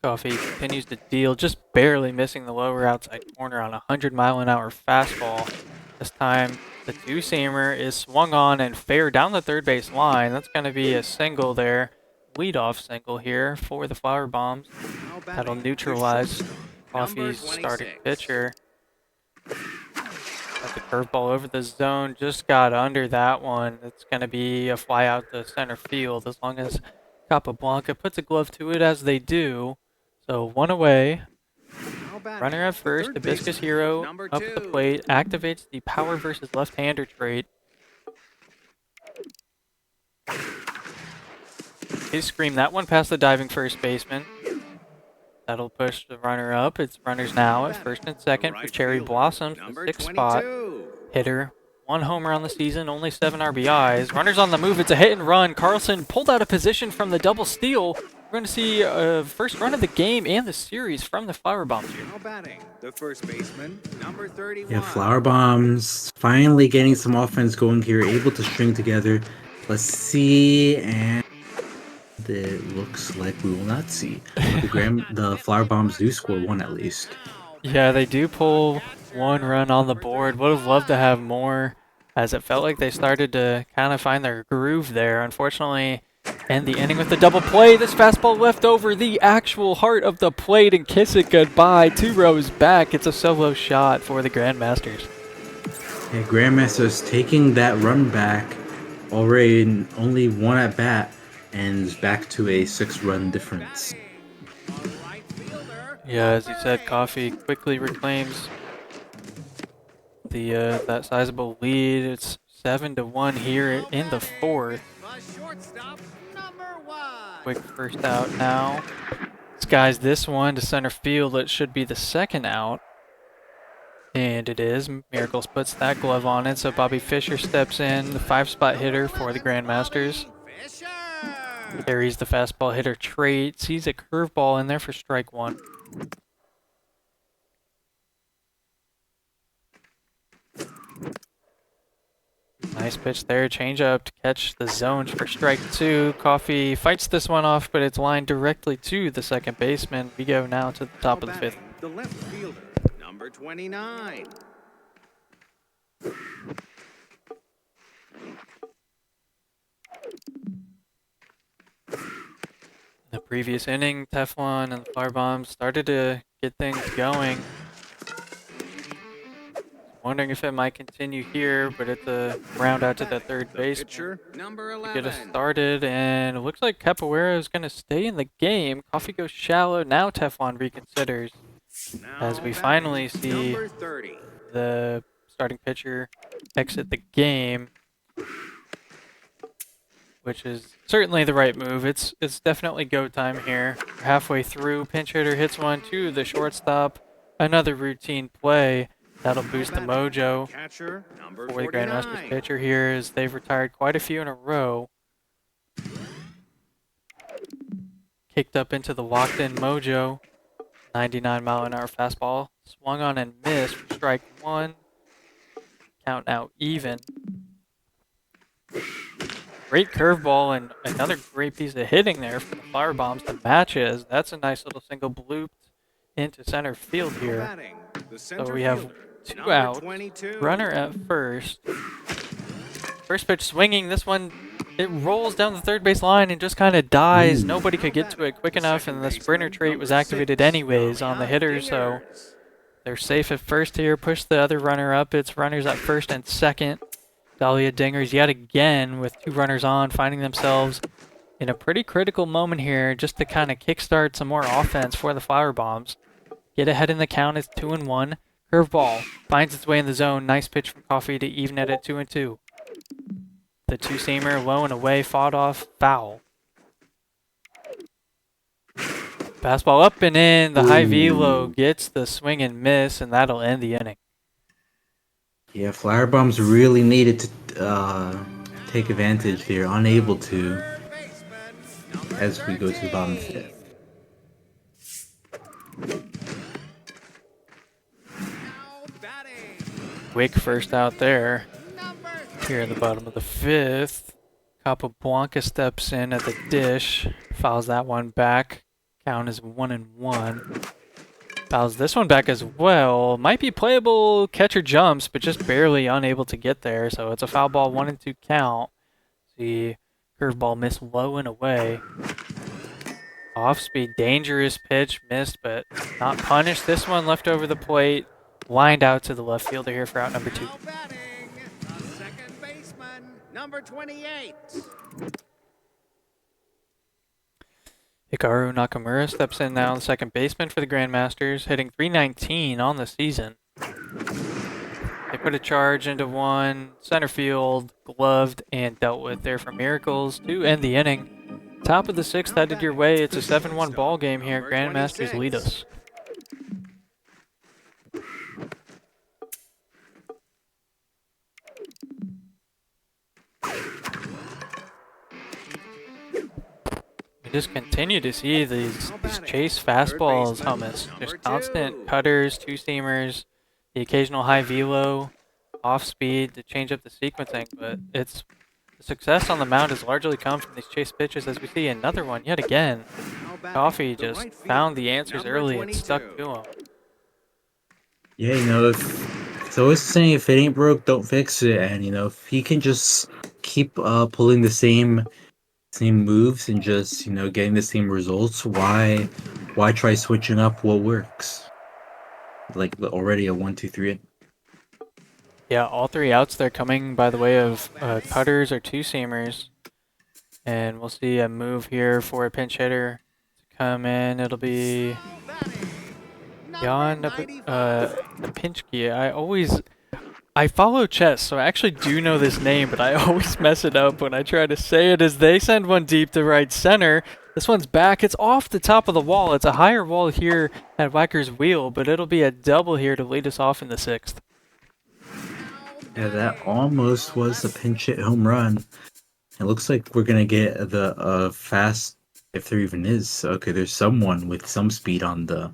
Coffee continues to deal, just barely missing the lower outside corner on a 100-mile-an-hour fastball. This time, the two-seamer is swung on and fair down the third base line. That's going to be a single there. Leadoff single here for the Flower Bombs. That'll neutralize Coffee's starting pitcher. Got the curveball over the zone, just got under that one. It's going to be a fly out to center field as long as Capablanca puts a glove to it, as they do. So one away. Runner at first, Hibiscus Hero up at the plate, activates the power versus left-hander trait. He screamed that one past the diving first baseman. That'll push the runner up. It's runners now at first and second for Cherry Blossoms, the 6th spot hitter. 1 homer on the season, only 7 RBIs. Runners on the move, it's a hit and run. Carlson pulled out of position from the double steal. We're going to see a first run of the game and the series from the Flower Bombs here. The first baseman, number 31. Yeah, Flower Bombs finally getting some offense going here, able to string together. Let's see, and it looks like we will not see. The Flower Bombs do score 1 at least. Yeah, they do pull 1 run on the board. Would have loved to have more, as it felt like they started to kind of find their groove there. Unfortunately, end the inning with a double play. This fastball left over the actual heart of the plate and kiss it goodbye. 2 rows back. It's a solo shot for the Grandmasters. Yeah, Grandmasters taking that run back already in only 1 at bat and is back to a 6-run difference. Yeah, as you said, Coffee quickly reclaims the that sizable lead. It's 7-1 here in the 4th. Quick first out now. Skies this one to center field. It should be the 2nd out. And it is. Miracles puts that glove on it, so Bobby Fischer steps in, the 5-spot hitter for the Grandmasters. Carries the fastball hitter trait, sees a curveball in there for strike 1. Nice pitch there, change up to catch the zone for strike 2. Coffee fights this one off, but it's lined directly to the second baseman. We go now to the top of the 5th. The left fielder, number 29. The previous inning, Teflon and the Flower Bombs started to get things going. Wondering if it might continue here, but it's a round out to the third base to get us started, and it looks like Capoeira is going to stay in the game. Coffee goes shallow. Now Teflon reconsiders as we finally see the starting pitcher exit the game, which is certainly the right move. It's definitely go time here. We're halfway through. Pinch hitter hits one to the shortstop. Another routine play. That'll boost the mojo for the Grandmasters pitcher here, as they've retired quite a few in a row. Kicked up into the locked-in mojo. 99-mile-an-hour fastball. Swung on and missed for strike 1. Count now even. Great curveball and another great piece of hitting there for the Flower Bombs to match it, as that's a nice little single blooped into center field here. So we have 2 outs. Runner at first. First pitch swinging. This one, it rolls down the third base line and just kind of dies. Nobody could get to it quick enough, and the sprinter trait was activated anyways on the hitter, so they're safe at first here. Push the other runner up. It's runners at first and second. Dahlia Dingers yet again with 2 runners on, finding themselves in a pretty critical moment here just to kind of kickstart some more offense for the Flower Bombs. Get ahead in the count. It's 2-1. Curveball finds its way in the zone. Nice pitch from Coffee to even it at 2-2. The two-seamer low and away, fought off, foul. Fastball up and in. The high velo gets the swing and miss, and that'll end the inning. Yeah, Flower Bombs really needed to take advantage. They're unable to as we go to the bottom 5th. Quick first out there. Here in the bottom of the 5th. Capablanca steps in at the dish. Fouls that one back. Count is 1-1. Fouls this one back as well. Might be playable. Catcher jumps, but just barely unable to get there. So it's a foul ball, 1-2 count. See, curveball missed low and away. Off speed, dangerous pitch, missed, but not punished. This one left over the plate, lined out to the left fielder here for out number 2. Now batting, the second baseman, number 28. Hikaru Nakamura steps in now, the second baseman for the Grandmasters, hitting .319 on the season. They put a charge into one, center field, gloved, and dealt with there for Miracles to end the inning. Top of the 6th headed your way. It's a 7-1 ball game here. Grandmasters lead us. We just continue to see these chase fastballs, hummus. Just constant cutters, two-seamers, the occasional high velo, off speed to change up the sequencing, but it's the success on the mound has largely come from these chase pitches, as we see another one yet again. Coffee just found the answers early and stuck to them. Yeah, you know, it's always saying if it ain't broke, don't fix it. And you know, if he can just keep pulling the same moves and just, you know, getting the same results, why try switching up what works? Like already a 1-2-3. Yeah, all 3 outs there coming by the way of cutters or two-seamers. And we'll see a move here for a pinch hitter to come in. It'll be Jan Napinski. I follow chess, so I actually do know this name, but I always mess it up when I try to say it as they send one deep to right center. This one's back. It's off the top of the wall. It's a higher wall here at Wacker's wheel, but it'll be a double here to lead us off in the 6th. Yeah, that almost was a pinch hit home run. It looks like we're gonna get the fast, if there even is. Okay, there's someone with some speed on the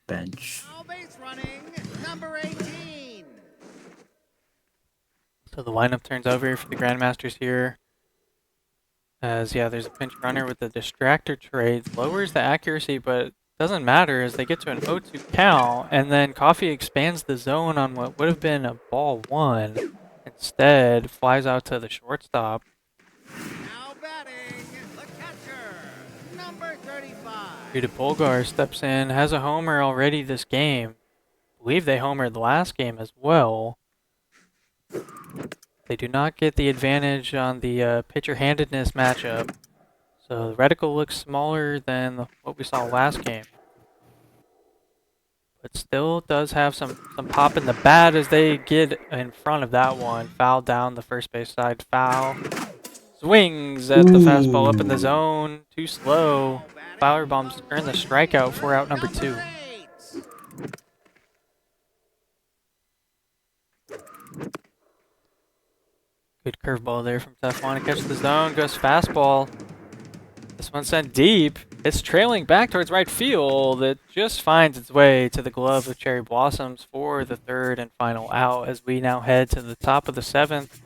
bench. Now base running, number 18. So the lineup turns over here for the Grandmasters here. As, yeah, there's a pinch runner with the distractor trade. Lowers the accuracy, but doesn't matter as they get to an 0-2 count. And then Coffee expands the zone on what would have been a ball 1. Instead, flies out to the shortstop. Now batting, the catcher, number 35. Judah Polgar steps in, has a homer already this game. I believe they homered the last game as well. They do not get the advantage on the pitcher-handedness matchup. So the reticle looks smaller than what we saw last game. But still does have some pop in the bat as they get in front of that one. Foul down the first base side. Foul. Swings at the fastball up in the zone. Too slow. Fowler bombs earn the strikeout for out number 2. Good curveball there from Teflon to catch the zone. Goes fastball. This one sent deep. It's trailing back towards right field. It just finds its way to the glove of Cherry Blossoms for the 3rd and final out as we now head to the top of the 7th.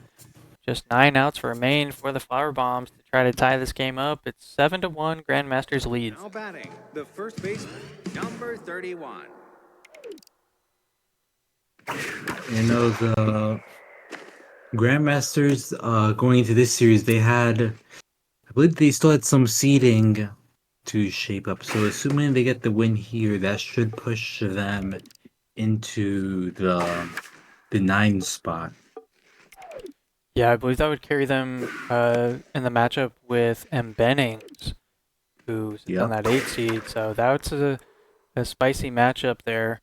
Just 9 outs remain for the Flower Bombs to try to tie this game up. It's 7-1. Grandmasters leads. Now batting, the first baseman, number 31. You know, the Grandmasters going into this series, they had, I believe they still had some seeding to shape up. So assuming they get the win here, that should push them into the 9 spot. Yeah, I believe that would carry them in the matchup with M. Bennings, who's on that 8 seed. So that's a spicy matchup there.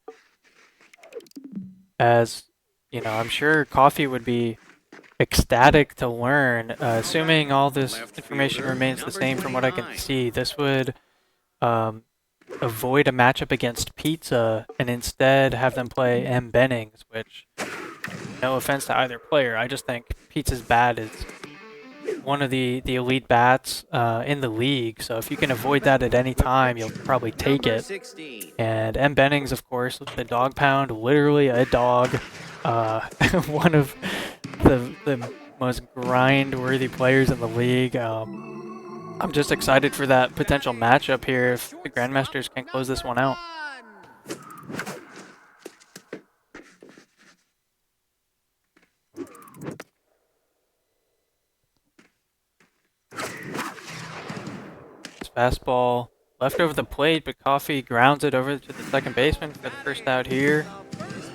As, you know, I'm sure Coffee would be ecstatic to learn, assuming all this information remains the same from what I can see. This would avoid a matchup against Pizza and instead have them play M. Bennings, which, no offense to either player, I just think Pizza's bat is one of the elite bats in the league. So if you can avoid that at any time, you'll probably take it. And M. Bennings, of course, the dog pound, literally a dog. One of the most grind-worthy players in the league. I'm just excited for that potential matchup here if the Grandmasters can close this one out. Fastball left over the plate, but Coffee grounds it over to the second baseman for the first out here.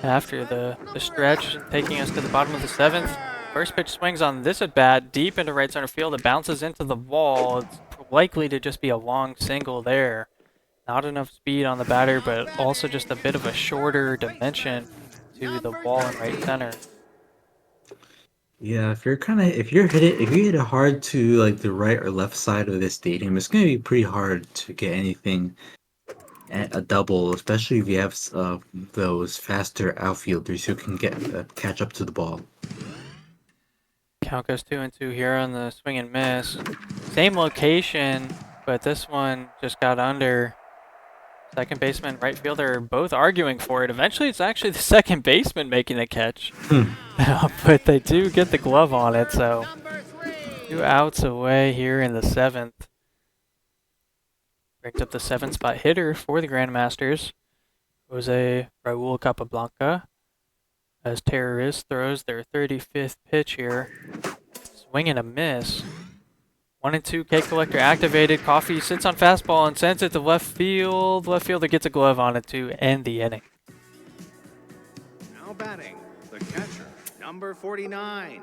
After the stretch, taking us to the bottom of the 7th. First pitch swings on this at bat, deep into right center field. It bounces into the wall. It's likely to just be a long single there. Not enough speed on the batter, but also just a bit of a shorter dimension to the wall in right center. Yeah, if you hit it hard to like the right or left side of the stadium, it's gonna be pretty hard to get anything at a double, especially if you have those faster outfielders who can catch up to the ball. Count goes 2-2 here on the swing and miss. Same location, but this one just got under. Second baseman, right fielder, both arguing for it. Eventually, it's actually the second baseman making the catch. But they do get the glove on it, so 2 outs away here in the 7th. Brings up the 7th spot hitter for the Grandmasters, Jose Raul Capablanca, as Terrorists throws their 35th pitch here. Swing and a miss. 1-2, K collector activated. Coffee sits on fastball and sends it to left field. Left fielder gets a glove on it to end the inning. Now batting, the catcher, number 49.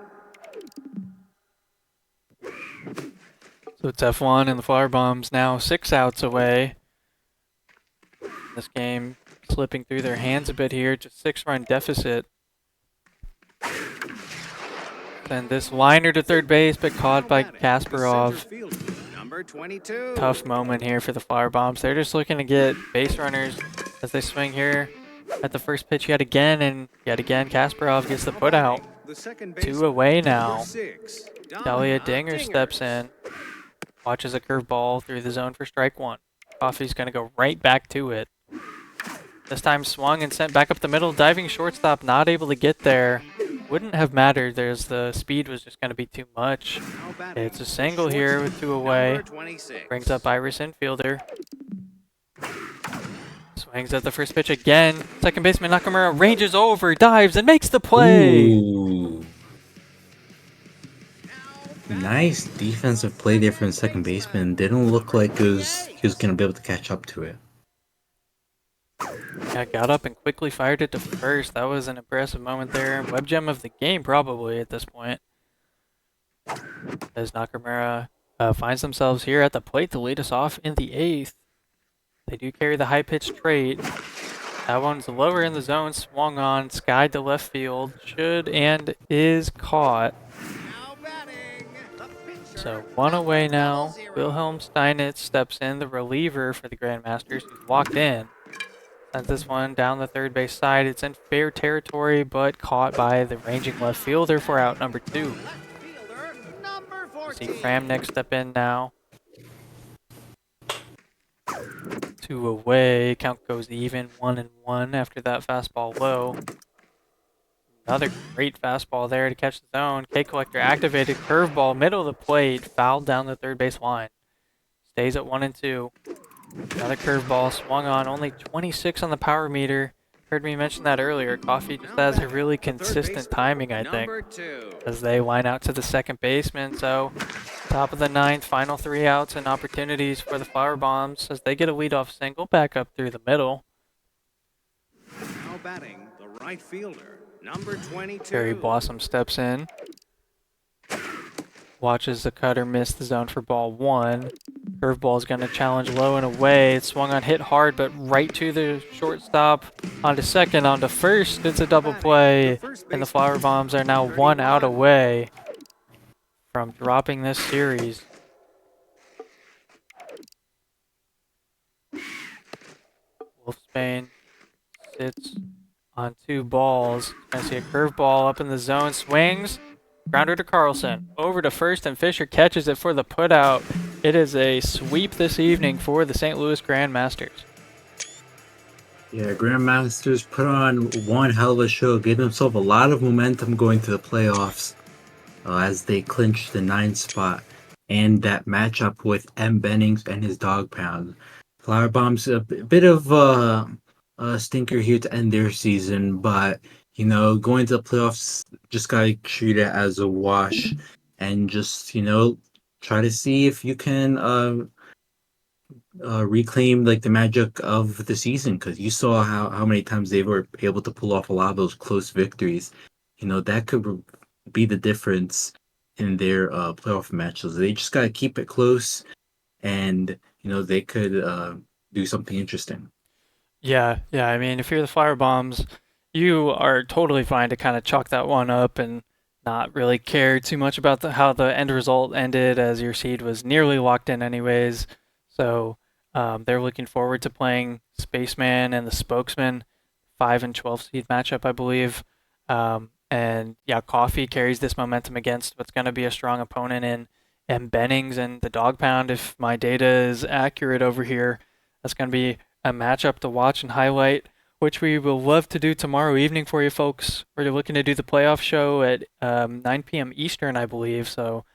So Teflon and the Flower Bombs now 6 outs away. This game slipping through their hands a bit here. Just 6-run deficit. And this liner to third base, but caught by Kasparov. Number 22. Tough moment here for the Flower Bombs. They're just looking to get base runners as they swing here at the first pitch yet again, and yet again Kasparov gets the put out. 2 away now. Delia Dinger steps in, watches a curveball through the zone for strike 1. Coffee's going to go right back to it. This time swung and sent back up the middle. Diving shortstop, not able to get there. Wouldn't have mattered. The speed was just going to be too much. It's a single here with 2 away. Brings up Irish infielder. Swings at the first pitch again. Second baseman Nakamura ranges over, dives, and makes the play. Ooh. Nice defensive play there from the second baseman. Didn't look like he was going to be able to catch up to it. Yeah, got up and quickly fired it to first. That was an impressive moment there. Web gem of the game probably at this point. As Nakamura finds themselves here at the plate to lead us off in the 8th. They do carry the high pitch trait. That one's lower in the zone, swung on, skied to left field. Should and is caught. So 1 away now. Wilhelm Steinitz steps in, the reliever for the Grandmasters, who's walked in. Sends this one down the third base side. It's in fair territory, but caught by the ranging left fielder for out number 2. See Kramnik step in now. 2 away. Count goes even, 1-1 after that fastball low. Another great fastball there to catch the zone. K collector activated, curveball, middle of the plate, fouled down the third base line. Stays at 1-2. Another curveball swung on, only 26 on the power meter. Heard me mention that earlier. Coffee just has a really consistent timing, I think, as they line out to the second baseman. So, top of the 9th, final 3 outs and opportunities for the Flower Bombs as they get a leadoff single back up through the middle. Now batting, the right fielder, number 22. Cherry Blossom steps in. Watches the cutter miss the zone for ball 1. Curveball is going to challenge low and away. It swung on, hit hard, but right to the shortstop. Onto second, onto first. It's a double play, and the Flower Bombs are now 1 out away from dropping this series. Wolfsbane sits on 2 balls. I see a curveball up in the zone, swings. Grounder to Carlson, over to first, and Fisher catches it for the putout. It is a sweep this evening for the St. Louis Grandmasters. Yeah, Grandmasters put on one hell of a show, gave themselves a lot of momentum going to the playoffs as they clinched the 9th spot. and that matchup with M. Bennings and his dog pound. Flower Bomb's a bit of a stinker here to end their season, but going to the playoffs, just gotta treat it as a wash, and just try to see if you can reclaim like the magic of the season, because you saw how many times they were able to pull off a lot of those close victories. That could be the difference in their playoff matches. They just gotta keep it close, and they could do something interesting. Yeah, yeah. I mean, if you're the Fire Bombs, you are totally fine to kind of chalk that one up and not really care too much about how the end result ended, as your seed was nearly locked in anyways. So they're looking forward to playing Spaceman and the Spokesman, 5 and 12 seed matchup, I believe. And yeah, Coffee carries this momentum against what's going to be a strong opponent in M. Bennings and the Dog Pound. If my data is accurate over here, that's going to be a matchup to watch and highlight, which we will love to do tomorrow evening for you folks. We're looking to do the playoff show at 9 p.m. Eastern, I believe. So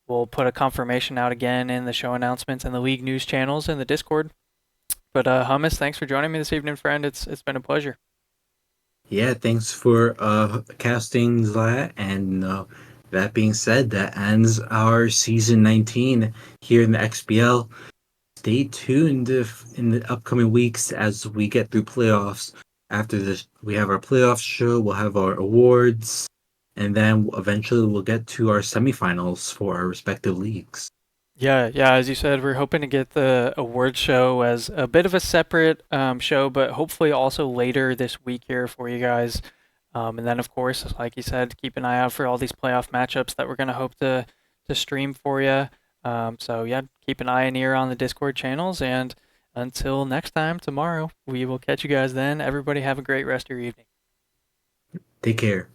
we'll put a confirmation out again in the show announcements and the league news channels and the Discord. But Hummus, thanks for joining me this evening, friend. It's been a pleasure. Yeah, thanks for casting that. And that being said, that ends our season 19 here in the XBL. Stay tuned in the upcoming weeks as we get through playoffs. After this, we have our playoff show, we'll have our awards, and then eventually we'll get to our semifinals for our respective leagues. Yeah, as you said, we're hoping to get the award show as a bit of a separate show, but hopefully also later this week here for you guys. And then, of course, like you said, keep an eye out for all these playoff matchups that we're going to hope to stream for you. So, yeah, keep an eye and ear on the Discord channels. And until next time, tomorrow, we will catch you guys then. Everybody have a great rest of your evening. Take care.